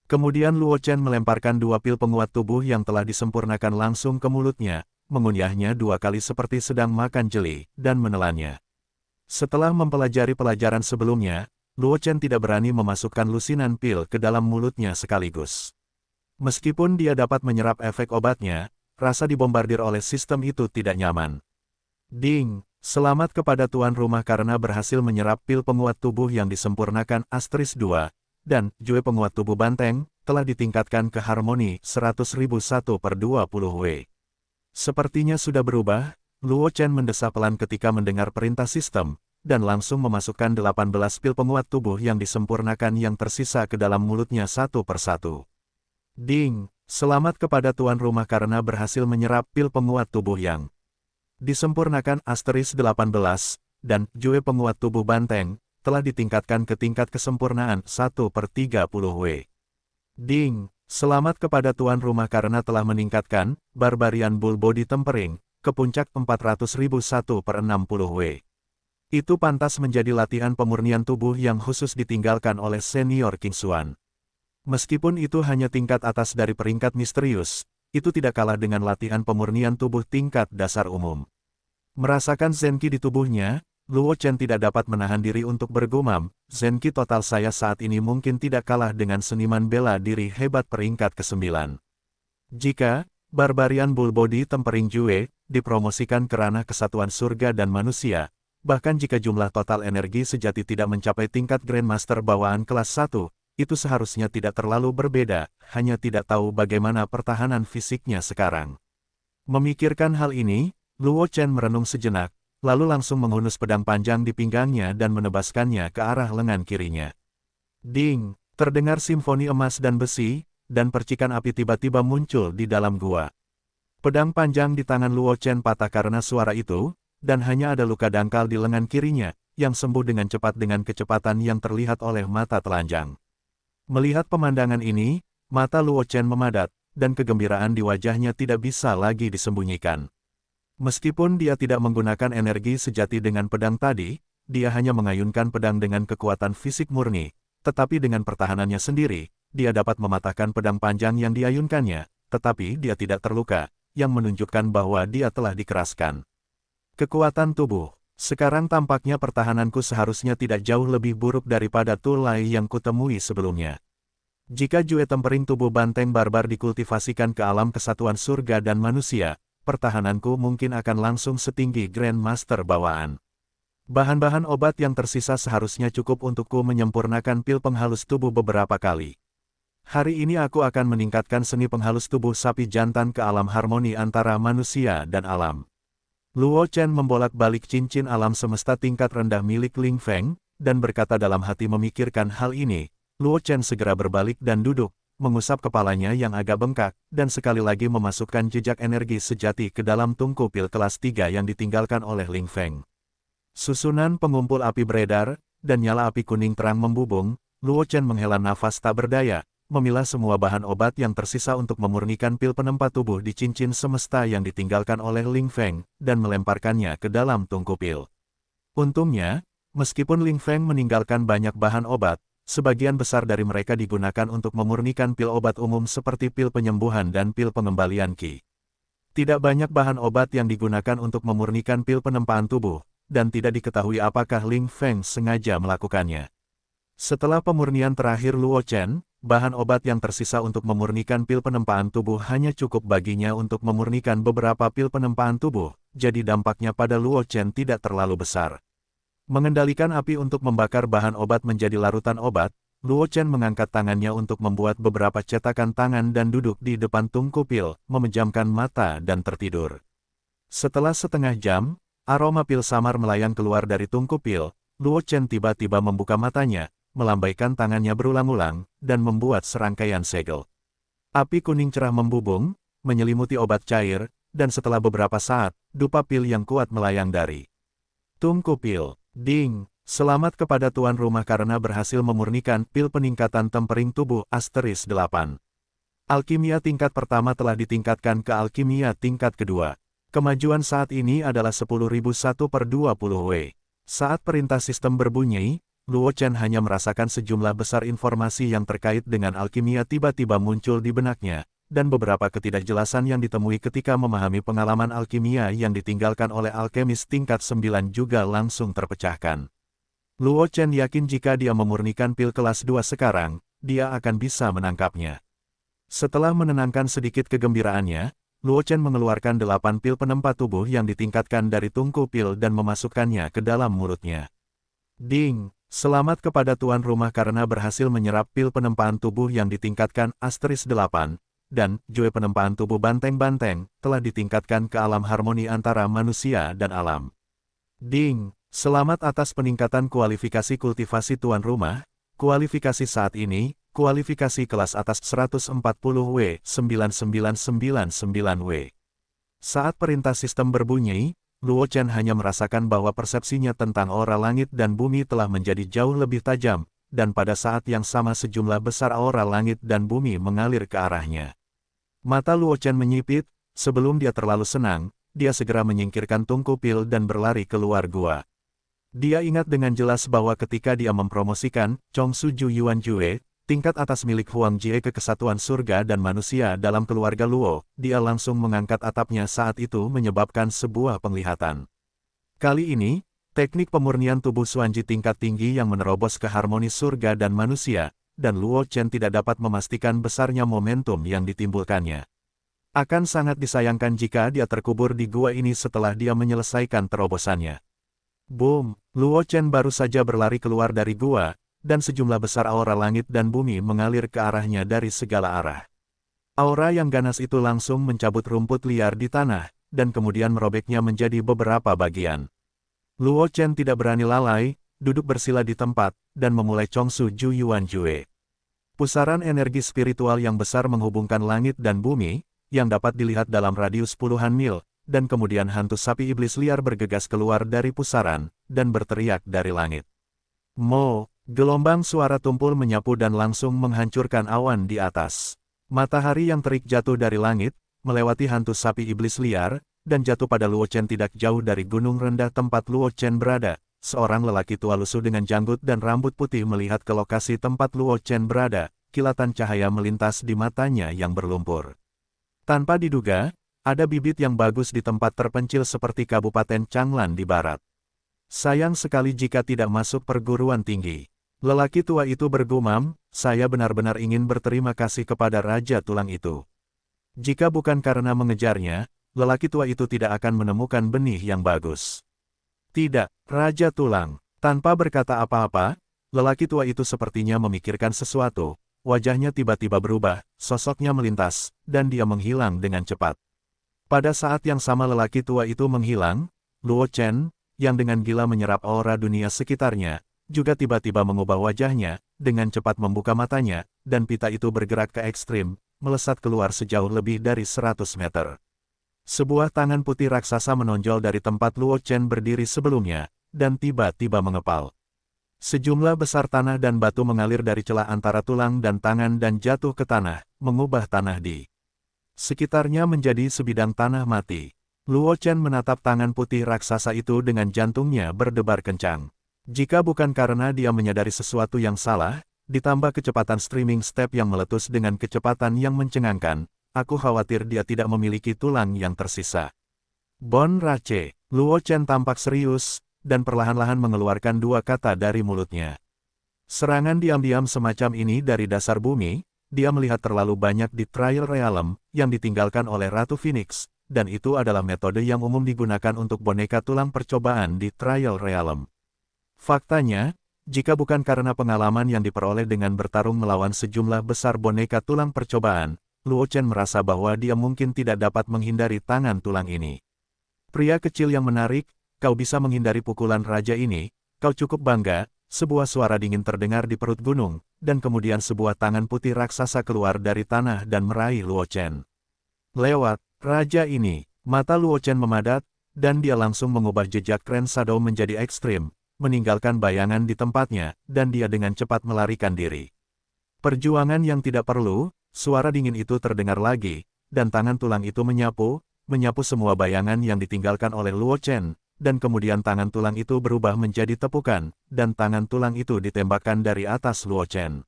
Kemudian Luo Chen melemparkan 2 pil penguat tubuh yang telah disempurnakan langsung ke mulutnya, mengunyahnya 2 kali seperti sedang makan jeli, dan menelannya. Setelah mempelajari pelajaran sebelumnya, Luo Chen tidak berani memasukkan lusinan pil ke dalam mulutnya sekaligus. Meskipun dia dapat menyerap efek obatnya, rasa dibombardir oleh sistem itu tidak nyaman. Ding! Selamat kepada tuan rumah karena berhasil menyerap pil penguat tubuh yang disempurnakan *2, dan Jue penguat tubuh banteng, telah ditingkatkan ke harmoni 100.001/20 W. Sepertinya sudah berubah, Luo Chen mendesah pelan ketika mendengar perintah sistem, dan langsung memasukkan 18 pil penguat tubuh yang disempurnakan yang tersisa ke dalam mulutnya satu persatu. Ding! Selamat kepada tuan rumah karena berhasil menyerap pil penguat tubuh yang disempurnakan *18, dan Jue penguat tubuh banteng, telah ditingkatkan ke tingkat kesempurnaan 1/30 W. Ding! Selamat kepada tuan rumah karena telah meningkatkan Barbarian Bull Body Tempering ke puncak 400.001/60 W. Itu pantas menjadi latihan pemurnian tubuh yang khusus ditinggalkan oleh senior King Xuan. Meskipun itu hanya tingkat atas dari peringkat misterius, itu tidak kalah dengan latihan pemurnian tubuh tingkat dasar umum. Merasakan Zenki di tubuhnya, Luo Chen tidak dapat menahan diri untuk bergumam, Zenki total saya saat ini mungkin tidak kalah dengan seniman bela diri hebat peringkat ke-9. Jika Barbarian Bull Body Tempering Jue dipromosikan ke ranah kesatuan surga dan manusia, bahkan jika jumlah total energi sejati tidak mencapai tingkat Grandmaster bawaan kelas 1, itu seharusnya tidak terlalu berbeda, hanya tidak tahu bagaimana pertahanan fisiknya sekarang. Memikirkan hal ini, Luo Chen merenung sejenak, lalu langsung menghunus pedang panjang di pinggangnya dan menebaskannya ke arah lengan kirinya. Ding! Terdengar simfoni emas dan besi, dan percikan api tiba-tiba muncul di dalam gua. Pedang panjang di tangan Luo Chen patah karena suara itu, dan hanya ada luka dangkal di lengan kirinya, yang sembuh dengan cepat dengan kecepatan yang terlihat oleh mata telanjang. Melihat pemandangan ini, mata Luo Chen memadat, dan kegembiraan di wajahnya tidak bisa lagi disembunyikan. Meskipun dia tidak menggunakan energi sejati dengan pedang tadi, dia hanya mengayunkan pedang dengan kekuatan fisik murni, tetapi dengan pertahanannya sendiri, dia dapat mematahkan pedang panjang yang diayunkannya, tetapi dia tidak terluka, yang menunjukkan bahwa dia telah dikeraskan. Kekuatan tubuh. Sekarang tampaknya pertahananku seharusnya tidak jauh lebih buruk daripada tulai yang kutemui sebelumnya. Jika Jue Tempering tubuh banteng barbar dikultivasikan ke alam kesatuan surga dan manusia, pertahananku mungkin akan langsung setinggi Grandmaster bawaan. Bahan-bahan obat yang tersisa seharusnya cukup untukku menyempurnakan pil penghalus tubuh beberapa kali. Hari ini aku akan meningkatkan seni penghalus tubuh sapi jantan ke alam harmoni antara manusia dan alam. Luo Chen membolak-balik cincin alam semesta tingkat rendah milik Ling Feng, dan berkata dalam hati memikirkan hal ini. Luo Chen segera berbalik dan duduk, mengusap kepalanya yang agak bengkak, dan sekali lagi memasukkan jejak energi sejati ke dalam tungku pil kelas 3 yang ditinggalkan oleh Ling Feng. Susunan pengumpul api beredar, dan nyala api kuning terang membubung. Luo Chen menghela nafas tak berdaya, memilah semua bahan obat yang tersisa untuk memurnikan pil penempa tubuh di cincin semesta yang ditinggalkan oleh Ling Feng, dan melemparkannya ke dalam tungku pil. Untungnya, meskipun Ling Feng meninggalkan banyak bahan obat, sebagian besar dari mereka digunakan untuk memurnikan pil obat umum seperti pil penyembuhan dan pil pengembalian Qi. Tidak banyak bahan obat yang digunakan untuk memurnikan pil penempaan tubuh, dan tidak diketahui apakah Ling Feng sengaja melakukannya. Setelah pemurnian terakhir Luo Chen, bahan obat yang tersisa untuk memurnikan pil penempaan tubuh hanya cukup baginya untuk memurnikan beberapa pil penempaan tubuh, jadi dampaknya pada Luo Chen tidak terlalu besar. Mengendalikan api untuk membakar bahan obat menjadi larutan obat, Luo Chen mengangkat tangannya untuk membuat beberapa cetakan tangan dan duduk di depan tungku pil, memejamkan mata dan tertidur. Setelah setengah jam, aroma pil samar melayang keluar dari tungku pil. Luo Chen tiba-tiba membuka matanya, melambaikan tangannya berulang-ulang, dan membuat serangkaian segel. Api kuning cerah membubung, menyelimuti obat cair, dan setelah beberapa saat, dupa pil yang kuat melayang dari tungku pil. Ding! Selamat kepada tuan rumah karena berhasil memurnikan pil peningkatan tempering tubuh *8. Alkimia tingkat pertama telah ditingkatkan ke alkimia tingkat kedua. Kemajuan saat ini adalah 10.001/20 W. Saat perintah sistem berbunyi, Luo Chen hanya merasakan sejumlah besar informasi yang terkait dengan alkimia tiba-tiba muncul di benaknya, dan beberapa ketidakjelasan yang ditemui ketika memahami pengalaman alkimia yang ditinggalkan oleh alkemis tingkat 9 juga langsung terpecahkan. Luo Chen yakin jika dia memurnikan pil kelas 2 sekarang, dia akan bisa menangkapnya. Setelah menenangkan sedikit kegembiraannya, Luo Chen mengeluarkan 8 pil penempa tubuh yang ditingkatkan dari tungku pil dan memasukkannya ke dalam mulutnya. Ding! Selamat kepada tuan rumah karena berhasil menyerap pil penempaan tubuh yang ditingkatkan *8, dan Jue penempaan tubuh banteng-banteng telah ditingkatkan ke alam harmoni antara manusia dan alam. Ding! Selamat atas peningkatan kualifikasi kultivasi tuan rumah. Kualifikasi saat ini, kualifikasi kelas atas 140 W 9999 W. Saat perintah sistem berbunyi, Luo Chen hanya merasakan bahwa persepsinya tentang aura langit dan bumi telah menjadi jauh lebih tajam, dan pada saat yang sama sejumlah besar aura langit dan bumi mengalir ke arahnya. Mata Luo Chen menyipit, sebelum dia terlalu senang, dia segera menyingkirkan tungku pil dan berlari keluar gua. Dia ingat dengan jelas bahwa ketika dia mempromosikan Chongsu Ju Yuan Jue, tingkat atas milik Huang Jie ke kesatuan surga dan manusia dalam keluarga Luo, dia langsung mengangkat atapnya saat itu menyebabkan sebuah penglihatan. Kali ini, teknik pemurnian tubuh Xuanji tingkat tinggi yang menerobos ke harmoni surga dan manusia, dan Luo Chen tidak dapat memastikan besarnya momentum yang ditimbulkannya. Akan sangat disayangkan jika dia terkubur di gua ini setelah dia menyelesaikan terobosannya. Boom! Luo Chen baru saja berlari keluar dari gua, dan sejumlah besar aura langit dan bumi mengalir ke arahnya dari segala arah. Aura yang ganas itu langsung mencabut rumput liar di tanah, dan kemudian merobeknya menjadi beberapa bagian. Luo Chen tidak berani lalai, duduk bersila di tempat, dan memulai Chongsu Ju Yuan Jue. Pusaran energi spiritual yang besar menghubungkan langit dan bumi, yang dapat dilihat dalam radius puluhan mil, dan kemudian hantu sapi iblis liar bergegas keluar dari pusaran, dan berteriak dari langit. Mo! Gelombang suara tumpul menyapu dan langsung menghancurkan awan di atas. Matahari yang terik jatuh dari langit, melewati hantu sapi iblis liar, dan jatuh pada Luo Chen tidak jauh dari gunung rendah tempat Luo Chen berada. Seorang lelaki tua lusuh dengan janggut dan rambut putih melihat ke lokasi tempat Luo Chen berada, kilatan cahaya melintas di matanya yang berlumpur. Tanpa diduga, ada bibit yang bagus di tempat terpencil seperti Kabupaten Changlan di barat. Sayang sekali jika tidak masuk perguruan tinggi. Lelaki tua itu bergumam, saya benar-benar ingin berterima kasih kepada Raja Tulang itu. Jika bukan karena mengejarnya, lelaki tua itu tidak akan menemukan benih yang bagus. Tidak, Raja Tulang. Tanpa berkata apa-apa, lelaki tua itu sepertinya memikirkan sesuatu, wajahnya tiba-tiba berubah, sosoknya melintas, dan dia menghilang dengan cepat. Pada saat yang sama lelaki tua itu menghilang, Luo Chen, yang dengan gila menyerap aura dunia sekitarnya, juga tiba-tiba mengubah wajahnya, dengan cepat membuka matanya, dan pita itu bergerak ke ekstrim, melesat keluar sejauh lebih dari 100 meter. Sebuah tangan putih raksasa menonjol dari tempat Luo Chen berdiri sebelumnya, dan tiba-tiba mengepal. Sejumlah besar tanah dan batu mengalir dari celah antara tulang dan tangan dan jatuh ke tanah, mengubah tanah di sekitarnya menjadi sebidang tanah mati. Luo Chen menatap tangan putih raksasa itu dengan jantungnya berdebar kencang. Jika bukan karena dia menyadari sesuatu yang salah, ditambah kecepatan streaming step yang meletus dengan kecepatan yang mencengangkan, aku khawatir dia tidak memiliki tulang yang tersisa. Bon Rache, Luo Chen tampak serius, dan perlahan-lahan mengeluarkan dua kata dari mulutnya. Serangan diam-diam semacam ini dari dasar bumi, dia melihat terlalu banyak di Trial Realm, yang ditinggalkan oleh Ratu Phoenix, dan itu adalah metode yang umum digunakan untuk boneka tulang percobaan di Trial Realm. Faktanya, jika bukan karena pengalaman yang diperoleh dengan bertarung melawan sejumlah besar boneka tulang percobaan, Luo Chen merasa bahwa dia mungkin tidak dapat menghindari tangan tulang ini. Pria kecil yang menarik, kau bisa menghindari pukulan raja ini, kau cukup bangga. Sebuah suara dingin terdengar di perut gunung, dan kemudian sebuah tangan putih raksasa keluar dari tanah dan meraih Luo Chen. Lewat raja ini, mata Luo Chen memadat, dan dia langsung mengubah jejak Ren Shadow menjadi ekstrim, meninggalkan bayangan di tempatnya, dan dia dengan cepat melarikan diri. Perjuangan yang tidak perlu, suara dingin itu terdengar lagi, dan tangan tulang itu menyapu semua bayangan yang ditinggalkan oleh Luo Chen, dan kemudian tangan tulang itu berubah menjadi tepukan, dan tangan tulang itu ditembakkan dari atas Luo Chen.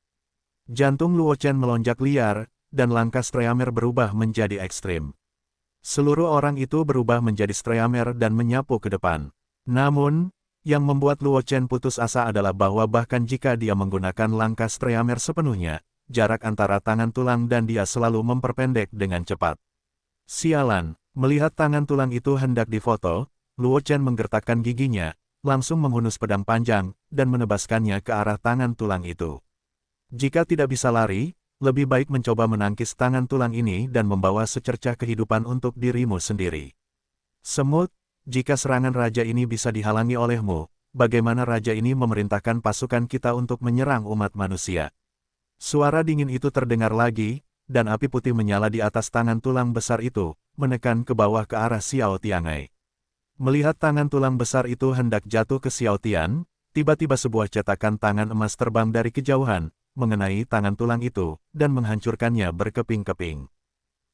Jantung Luo Chen melonjak liar, dan langkah Streamer berubah menjadi ekstrim. Seluruh orang itu berubah menjadi Streamer dan menyapu ke depan. Namun, yang membuat Luo Chen putus asa adalah bahwa bahkan jika dia menggunakan langkah Streamer sepenuhnya, jarak antara tangan tulang dan dia selalu memperpendek dengan cepat. Sialan, melihat tangan tulang itu hendak difoto, Luo Chen menggertakkan giginya, langsung menghunus pedang panjang, dan menebaskannya ke arah tangan tulang itu. Jika tidak bisa lari, lebih baik mencoba menangkis tangan tulang ini dan membawa secercah kehidupan untuk dirimu sendiri. Semut, jika serangan raja ini bisa dihalangi olehmu, bagaimana raja ini memerintahkan pasukan kita untuk menyerang umat manusia? Suara dingin itu terdengar lagi, dan api putih menyala di atas tangan tulang besar itu, menekan ke bawah ke arah Xiao Tiangai. Melihat tangan tulang besar itu hendak jatuh ke Xiao Tian, tiba-tiba sebuah cetakan tangan emas terbang dari kejauhan, mengenai tangan tulang itu, dan menghancurkannya berkeping-keping.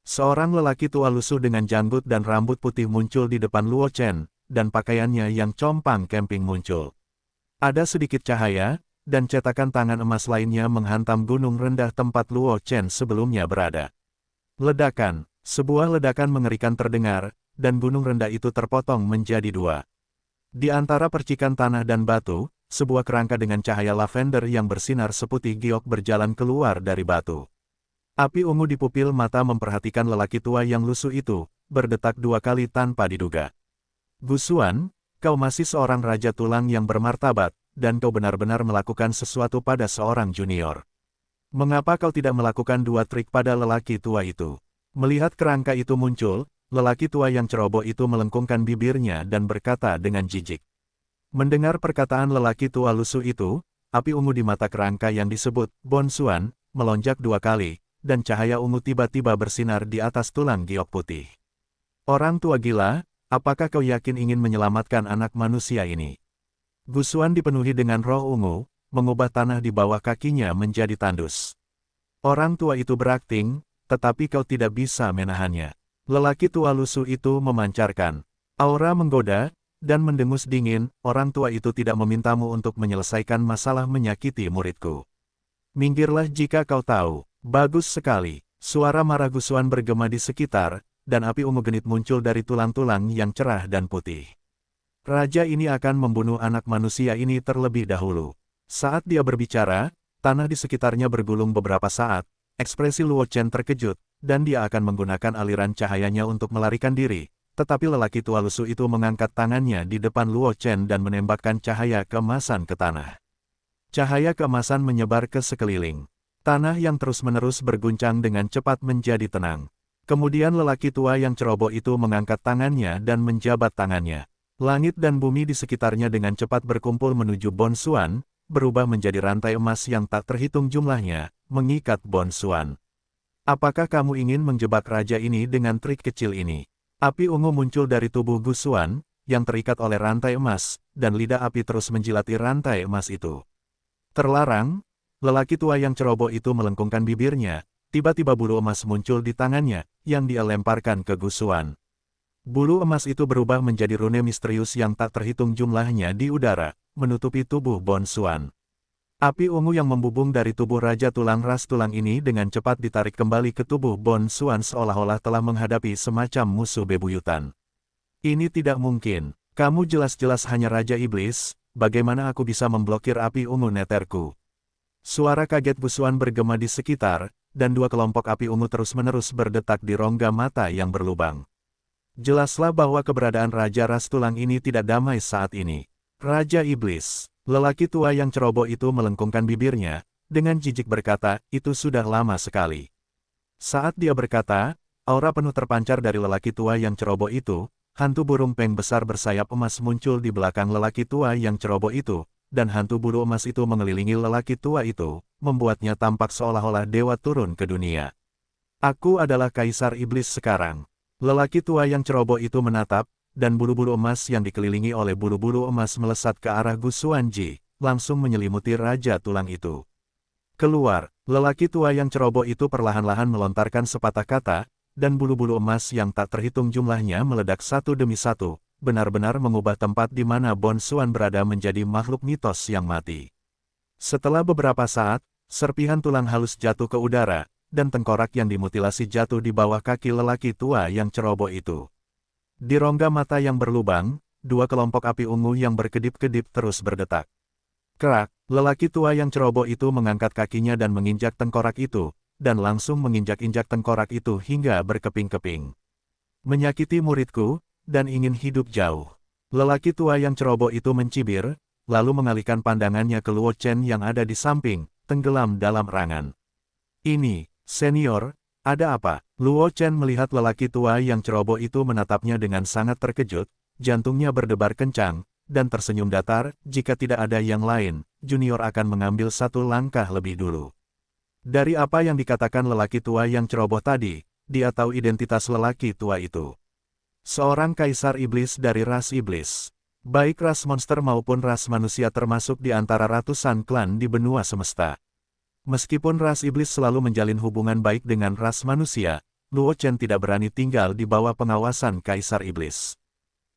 Seorang lelaki tua lusuh dengan janggut dan rambut putih muncul di depan Luo Chen, dan pakaiannya yang compang camping muncul. Ada sedikit cahaya, dan cetakan tangan emas lainnya menghantam gunung rendah tempat Luo Chen sebelumnya berada. Ledakan, sebuah ledakan mengerikan terdengar, dan gunung rendah itu terpotong menjadi dua. Di antara percikan tanah dan batu, sebuah kerangka dengan cahaya lavender yang bersinar seputih giok berjalan keluar dari batu. Api ungu di pupil mata memperhatikan lelaki tua yang lusuh itu, berdetak dua kali tanpa diduga. Gusuan, kau masih seorang raja tulang yang bermartabat, dan kau benar-benar melakukan sesuatu pada seorang junior. Mengapa kau tidak melakukan dua trik pada lelaki tua itu? Melihat kerangka itu muncul, lelaki tua yang ceroboh itu melengkungkan bibirnya dan berkata dengan jijik. Mendengar perkataan lelaki tua lusuh itu, api ungu di mata kerangka yang disebut Bon Xuan melonjak dua kali, dan cahaya ungu tiba-tiba bersinar di atas tulang giok putih. Orang tua gila, apakah kau yakin ingin menyelamatkan anak manusia ini? Gusuan dipenuhi dengan roh ungu, mengubah tanah di bawah kakinya menjadi tandus. Orang tua itu berakting, tetapi kau tidak bisa menahannya. Lelaki tua lusuh itu memancarkan aura menggoda, dan mendengus dingin, orang tua itu tidak memintamu untuk menyelesaikan masalah menyakiti muridku. Minggirlah jika kau tahu. Bagus sekali. Suara marah Gusuan bergema di sekitar, dan api ungu genit muncul dari tulang-tulang yang cerah dan putih. Raja ini akan membunuh anak manusia ini terlebih dahulu. Saat dia berbicara, tanah di sekitarnya bergulung beberapa saat, ekspresi Luo Chen terkejut, dan dia akan menggunakan aliran cahayanya untuk melarikan diri, tetapi lelaki tua lusuh itu mengangkat tangannya di depan Luo Chen dan menembakkan cahaya keemasan ke tanah. Cahaya keemasan menyebar ke sekeliling. Tanah yang terus-menerus berguncang dengan cepat menjadi tenang. Kemudian lelaki tua yang ceroboh itu mengangkat tangannya dan menjabat tangannya. Langit dan bumi di sekitarnya dengan cepat berkumpul menuju Bonsuan, berubah menjadi rantai emas yang tak terhitung jumlahnya, mengikat Bonsuan. Apakah kamu ingin menjebak raja ini dengan trik kecil ini? Api ungu muncul dari tubuh Gusuan, yang terikat oleh rantai emas, dan lidah api terus menjilati rantai emas itu. Terlarang, lelaki tua yang ceroboh itu melengkungkan bibirnya, tiba-tiba bulu emas muncul di tangannya, yang dia lemparkan ke Gusuan. Bulu emas itu berubah menjadi rune misterius yang tak terhitung jumlahnya di udara, menutupi tubuh Bonsuan. Api ungu yang membubung dari tubuh Raja Tulang Ras Tulang ini dengan cepat ditarik kembali ke tubuh Bonsuan seolah-olah telah menghadapi semacam musuh bebuyutan. Ini tidak mungkin. Kamu jelas-jelas hanya Raja Iblis, bagaimana aku bisa memblokir api ungu neterku? Suara kaget Gusuan bergema di sekitar, dan dua kelompok api ungu terus-menerus berdetak di rongga mata yang berlubang. Jelaslah bahwa keberadaan Raja Ras Tulang ini tidak damai saat ini. Raja Iblis, lelaki tua yang ceroboh itu melengkungkan bibirnya, dengan jijik berkata, itu sudah lama sekali. Saat dia berkata, aura penuh terpancar dari lelaki tua yang ceroboh itu, hantu burung peng besar bersayap emas muncul di belakang lelaki tua yang ceroboh itu, dan hantu bulu emas itu mengelilingi lelaki tua itu, membuatnya tampak seolah-olah dewa turun ke dunia. Aku adalah Kaisar Iblis sekarang. Lelaki tua yang ceroboh itu menatap, dan bulu-bulu emas yang dikelilingi oleh bulu-bulu emas melesat ke arah Gusuan Ji, langsung menyelimuti Raja Tulang itu. Keluar, lelaki tua yang ceroboh itu perlahan-lahan melontarkan sepatah kata, dan bulu-bulu emas yang tak terhitung jumlahnya meledak satu demi satu, benar-benar mengubah tempat di mana Bonsuan berada menjadi makhluk mitos yang mati. Setelah beberapa saat, serpihan tulang halus jatuh ke udara, dan tengkorak yang dimutilasi jatuh di bawah kaki lelaki tua yang ceroboh itu. Di rongga mata yang berlubang, dua kelompok api ungu yang berkedip-kedip terus berdetak. Kerak, lelaki tua yang ceroboh itu mengangkat kakinya dan menginjak tengkorak itu, dan langsung menginjak-injak tengkorak itu hingga berkeping-keping. Menyakiti muridku, dan ingin hidup jauh. Lelaki tua yang ceroboh itu mencibir, lalu mengalihkan pandangannya ke Luo Chen yang ada di samping, tenggelam dalam rangan. Ini, senior, ada apa? Luo Chen melihat lelaki tua yang ceroboh itu menatapnya dengan sangat terkejut, jantungnya berdebar kencang, dan tersenyum datar, jika tidak ada yang lain, junior akan mengambil satu langkah lebih dulu. Dari apa yang dikatakan lelaki tua yang ceroboh tadi, dia tahu identitas lelaki tua itu. Seorang kaisar iblis dari ras iblis. Baik ras monster maupun ras manusia termasuk di antara ratusan klan di benua semesta. Meskipun ras iblis selalu menjalin hubungan baik dengan ras manusia, Luo Chen tidak berani tinggal di bawah pengawasan kaisar iblis.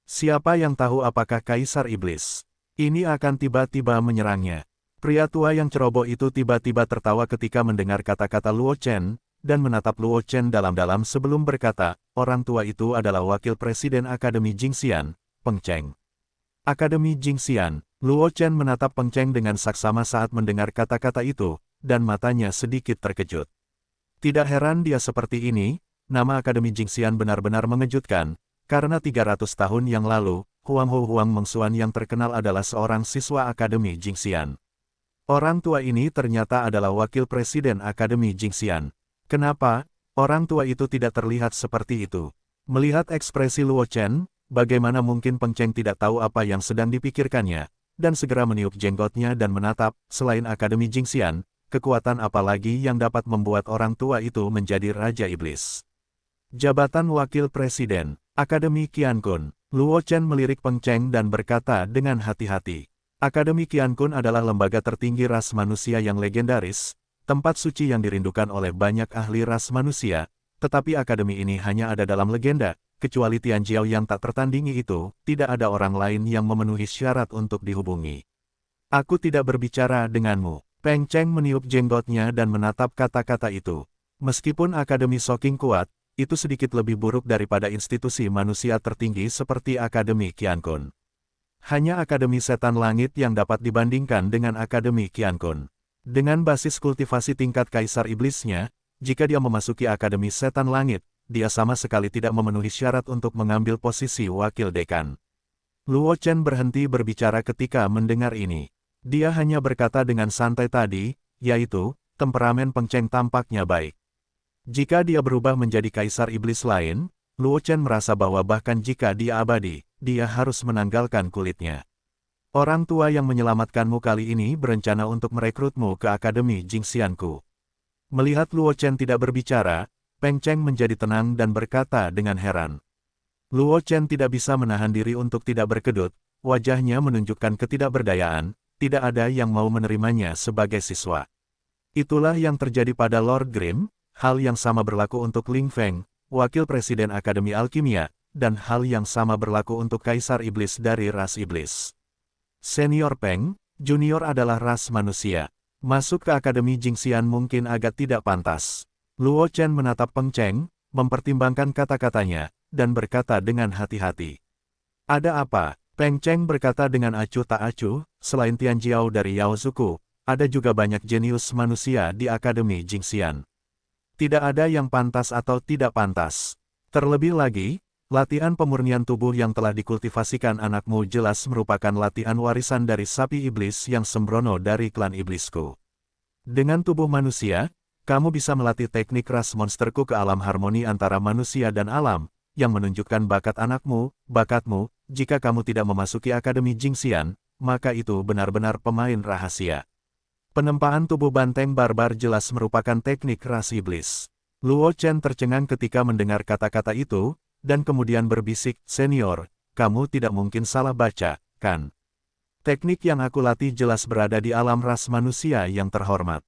Siapa yang tahu apakah kaisar iblis ini akan tiba-tiba menyerangnya? Pria tua yang ceroboh itu tiba-tiba tertawa ketika mendengar kata-kata Luo Chen, dan menatap Luo Chen dalam-dalam sebelum berkata, orang tua itu adalah wakil presiden Akademi Jingxian, Peng Cheng. Akademi Jingxian, Luo Chen menatap Peng Cheng dengan saksama saat mendengar kata-kata itu, dan matanya sedikit terkejut. Tidak heran dia seperti ini, nama Akademi Jingxian benar-benar mengejutkan, karena 300 tahun yang lalu, Huang Ho Huang Mengsuan yang terkenal adalah seorang siswa Akademi Jingxian. Orang tua ini ternyata adalah wakil presiden Akademi Jingxian. Kenapa, orang tua itu tidak terlihat seperti itu? Melihat ekspresi Luo Chen, bagaimana mungkin Peng Cheng tidak tahu apa yang sedang dipikirkannya, dan segera meniup jenggotnya dan menatap, selain Akademi Jingxian, kekuatan apa lagi yang dapat membuat orang tua itu menjadi Raja Iblis? Jabatan Wakil Presiden, Akademi Qiankun. Luo Chen melirik Peng Cheng dan berkata dengan hati-hati. Akademi Qiankun adalah lembaga tertinggi ras manusia yang legendaris, tempat suci yang dirindukan oleh banyak ahli ras manusia, tetapi akademi ini hanya ada dalam legenda, kecuali Tian Jiao yang tak tertandingi itu, tidak ada orang lain yang memenuhi syarat untuk dihubungi. Aku tidak berbicara denganmu. Peng Cheng meniup jenggotnya dan menatap kata-kata itu. Meskipun akademi Soking kuat, itu sedikit lebih buruk daripada institusi manusia tertinggi seperti Akademi Qiankun. Hanya Akademi Setan Langit yang dapat dibandingkan dengan Akademi Qiankun. Dengan basis kultivasi tingkat Kaisar Iblisnya, jika dia memasuki Akademi Setan Langit, dia sama sekali tidak memenuhi syarat untuk mengambil posisi wakil dekan. Luo Chen berhenti berbicara ketika mendengar ini. Dia hanya berkata dengan santai tadi, yaitu, temperamen Peng Cheng tampaknya baik. Jika dia berubah menjadi kaisar iblis lain, Luo Chen merasa bahwa bahkan jika dia abadi, dia harus menanggalkan kulitnya. Orang tua yang menyelamatkanmu kali ini berencana untuk merekrutmu ke Akademi Jingxianku. Melihat Luo Chen tidak berbicara, Peng Cheng menjadi tenang dan berkata dengan heran. Luo Chen tidak bisa menahan diri untuk tidak berkedut, wajahnya menunjukkan ketidakberdayaan, tidak ada yang mau menerimanya sebagai siswa. Itulah yang terjadi pada Lord Grimm, hal yang sama berlaku untuk Ling Feng, wakil presiden Akademi Alkimia, dan hal yang sama berlaku untuk Kaisar Iblis dari ras Iblis. Senior Peng, junior adalah ras manusia. Masuk ke Akademi Jingxian mungkin agak tidak pantas. Luo Chen menatap Peng Cheng, mempertimbangkan kata-katanya, dan berkata dengan hati-hati. Ada apa? Peng Cheng berkata dengan acuh tak acuh, selain Tian Jiao dari Yaozuku, ada juga banyak jenius manusia di Akademi Jingxian. Tidak ada yang pantas atau tidak pantas. Terlebih lagi, latihan pemurnian tubuh yang telah dikultivasikan anakmu jelas merupakan latihan warisan dari sapi iblis yang sembrono dari klan iblisku. Dengan tubuh manusia, kamu bisa melatih teknik ras monsterku ke alam harmoni antara manusia dan alam, yang menunjukkan bakat anakmu, bakatmu. Jika kamu tidak memasuki Akademi Jingxian, maka itu benar-benar pemain rahasia. Penempaan tubuh banteng barbar jelas merupakan teknik ras iblis. Luo Chen tercengang ketika mendengar kata-kata itu, dan kemudian berbisik, "Senior, kamu tidak mungkin salah baca, kan? Teknik yang aku latih jelas berada di alam ras manusia yang terhormat.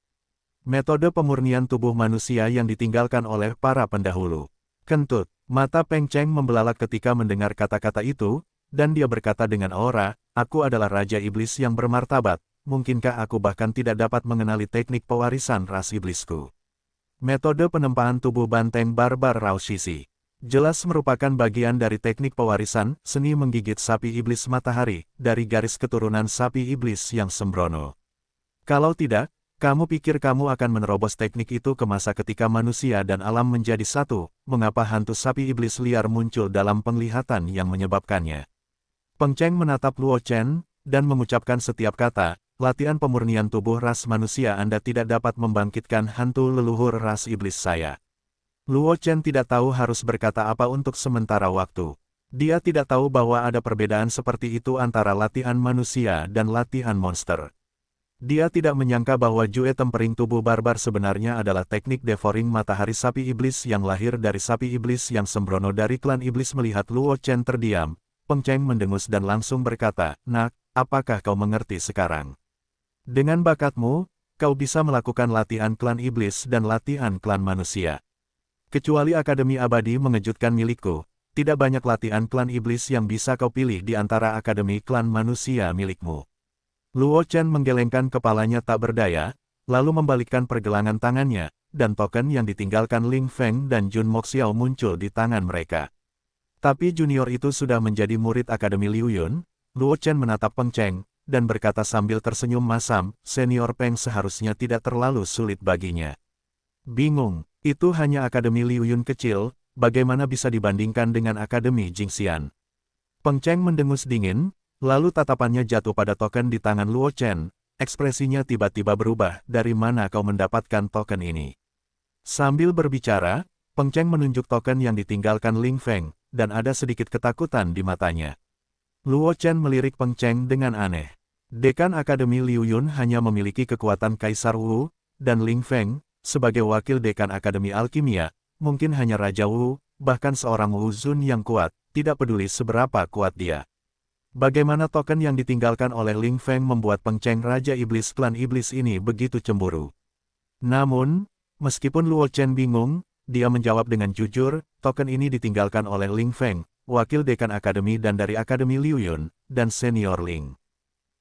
Metode pemurnian tubuh manusia yang ditinggalkan oleh para pendahulu." Kentut, mata Peng Cheng membelalak ketika mendengar kata-kata itu, dan dia berkata dengan aura, "Aku adalah Raja Iblis yang bermartabat, mungkinkah aku bahkan tidak dapat mengenali teknik pewarisan ras iblisku?" Metode penempaan tubuh banteng barbar Rao Shishi jelas merupakan bagian dari teknik pewarisan, seni menggigit sapi iblis matahari, dari garis keturunan sapi iblis yang sembrono. Kalau tidak, kamu pikir kamu akan menerobos teknik itu ke masa ketika manusia dan alam menjadi satu, mengapa hantu sapi iblis liar muncul dalam penglihatan yang menyebabkannya? Peng Cheng menatap Luo Chen, dan mengucapkan setiap kata, "Latihan pemurnian tubuh ras manusia Anda tidak dapat membangkitkan hantu leluhur ras iblis saya." Luo Chen tidak tahu harus berkata apa untuk sementara waktu. Dia tidak tahu bahwa ada perbedaan seperti itu antara latihan manusia dan latihan monster. Dia tidak menyangka bahwa Jue tempering tubuh barbar sebenarnya adalah teknik devouring matahari sapi iblis yang lahir dari sapi iblis yang sembrono dari klan iblis. Melihat Luo Chen terdiam, Peng Cheng mendengus dan langsung berkata, "Nak, apakah kau mengerti sekarang? Dengan bakatmu, kau bisa melakukan latihan klan iblis dan latihan klan manusia. Kecuali Akademi Abadi mengejutkan milikku, tidak banyak latihan klan iblis yang bisa kau pilih di antara Akademi klan manusia milikmu." Luo Chen menggelengkan kepalanya tak berdaya, lalu membalikkan pergelangan tangannya, dan token yang ditinggalkan Ling Feng dan Jun Moxiao muncul di tangan mereka. Tapi junior itu sudah menjadi murid Akademi Liu Yun. Luo Chen menatap Peng Cheng, dan berkata sambil tersenyum masam, "Senior Peng seharusnya tidak terlalu sulit baginya." Bingung, itu hanya Akademi Liu Yun kecil, bagaimana bisa dibandingkan dengan Akademi Jingxian? Peng Cheng mendengus dingin, lalu tatapannya jatuh pada token di tangan Luo Chen. Ekspresinya tiba-tiba berubah, "Dari mana kau mendapatkan token ini?" Sambil berbicara, Peng Cheng menunjuk token yang ditinggalkan Ling Feng, dan ada sedikit ketakutan di matanya. Luo Chen melirik Peng Cheng dengan aneh. Dekan Akademi Liu Yun hanya memiliki kekuatan Kaisar Wu, dan Ling Feng, sebagai wakil dekan Akademi Alkimia, mungkin hanya Raja Wu, bahkan seorang Wu Zun yang kuat, tidak peduli seberapa kuat dia. Bagaimana token yang ditinggalkan oleh Ling Feng membuat Peng Cheng Raja Iblis klan Iblis ini begitu cemburu. Namun, meskipun Luo Chen bingung, dia menjawab dengan jujur, "Token ini ditinggalkan oleh Ling Feng, wakil dekan Akademi dan dari Akademi Liu Yun, dan senior Ling."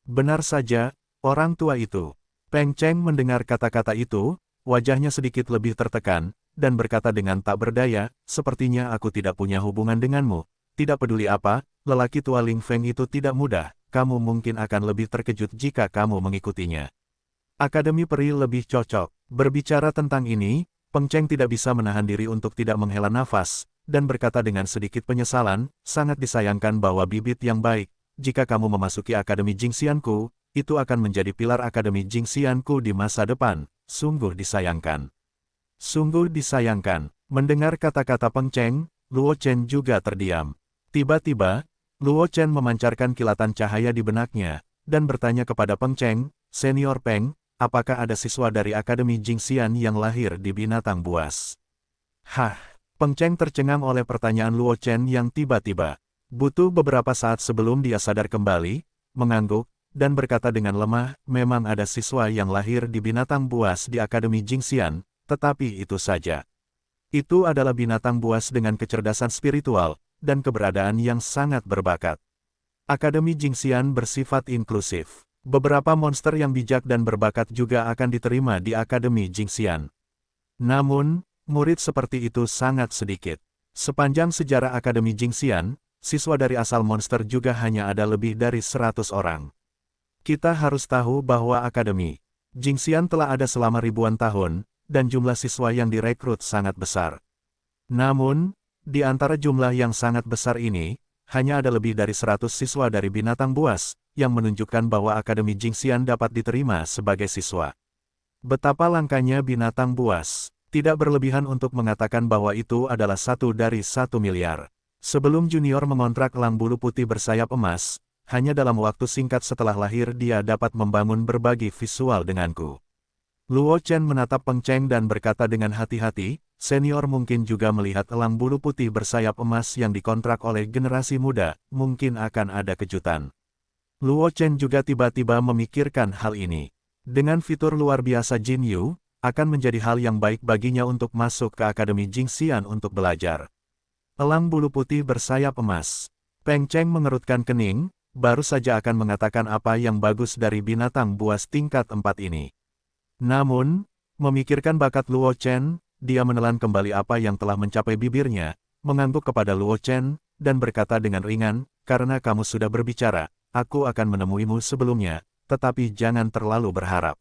Benar saja, orang tua itu. Peng Cheng mendengar kata-kata itu, wajahnya sedikit lebih tertekan, dan berkata dengan tak berdaya, "Sepertinya aku tidak punya hubungan denganmu. Tidak peduli apa, lelaki tua Ling Feng itu tidak mudah, kamu mungkin akan lebih terkejut jika kamu mengikutinya. Akademi Peri lebih cocok." Berbicara tentang ini, Peng Cheng tidak bisa menahan diri untuk tidak menghela nafas, dan berkata dengan sedikit penyesalan, "Sangat disayangkan bahwa bibit yang baik, jika kamu memasuki Akademi Jingxianku, itu akan menjadi pilar Akademi Jingxianku di masa depan, sungguh disayangkan. Sungguh disayangkan. Mendengar kata-kata Peng Cheng, Luo Chen juga terdiam. Tiba-tiba, Luo Chen memancarkan kilatan cahaya di benaknya, dan bertanya kepada Peng Cheng, Senior Peng, apakah ada siswa dari Akademi Jingxian yang lahir di binatang buas? Hah, Peng Cheng tercengang oleh pertanyaan Luo Chen yang tiba-tiba. Butuh beberapa saat sebelum dia sadar kembali, mengangguk, dan berkata dengan lemah, memang ada siswa yang lahir di binatang buas di Akademi Jingxian, tetapi itu saja. Itu adalah binatang buas dengan kecerdasan spiritual, dan keberadaan yang sangat berbakat. Akademi Jingxian bersifat inklusif. Beberapa monster yang bijak dan berbakat juga akan diterima di Akademi Jingxian. Namun, murid seperti itu sangat sedikit. Sepanjang sejarah Akademi Jingxian, siswa dari asal monster juga hanya ada lebih dari 100 orang. Kita harus tahu bahwa Akademi Jingxian telah ada selama ribuan tahun, dan jumlah siswa yang direkrut sangat besar. Namun, di antara jumlah yang sangat besar ini, hanya ada lebih dari 100 siswa dari binatang buas, yang menunjukkan bahwa Akademi Jingxian dapat diterima sebagai siswa. Betapa langkanya binatang buas. Tidak berlebihan untuk mengatakan bahwa itu adalah 1 dari 1 miliar. Sebelum junior mengontrak elang bulu putih bersayap emas, hanya dalam waktu singkat setelah lahir dia dapat membangun berbagi visual denganku. Luo Chen menatap Peng Cheng dan berkata dengan hati-hati, senior mungkin juga melihat elang bulu putih bersayap emas yang dikontrak oleh generasi muda, mungkin akan ada kejutan. Luo Chen juga tiba-tiba memikirkan hal ini. Dengan fitur luar biasa Jin Yu, akan menjadi hal yang baik baginya untuk masuk ke Akademi Jingxian untuk belajar. Elang bulu putih bersayap emas. Peng Cheng mengerutkan kening, baru saja akan mengatakan apa yang bagus dari binatang buas tingkat 4 ini. Namun, memikirkan bakat Luo Chen, dia menelan kembali apa yang telah mencapai bibirnya, mengangguk kepada Luo Chen, dan berkata dengan ringan, karena kamu sudah berbicara, aku akan menemuimu sebelumnya, tetapi jangan terlalu berharap.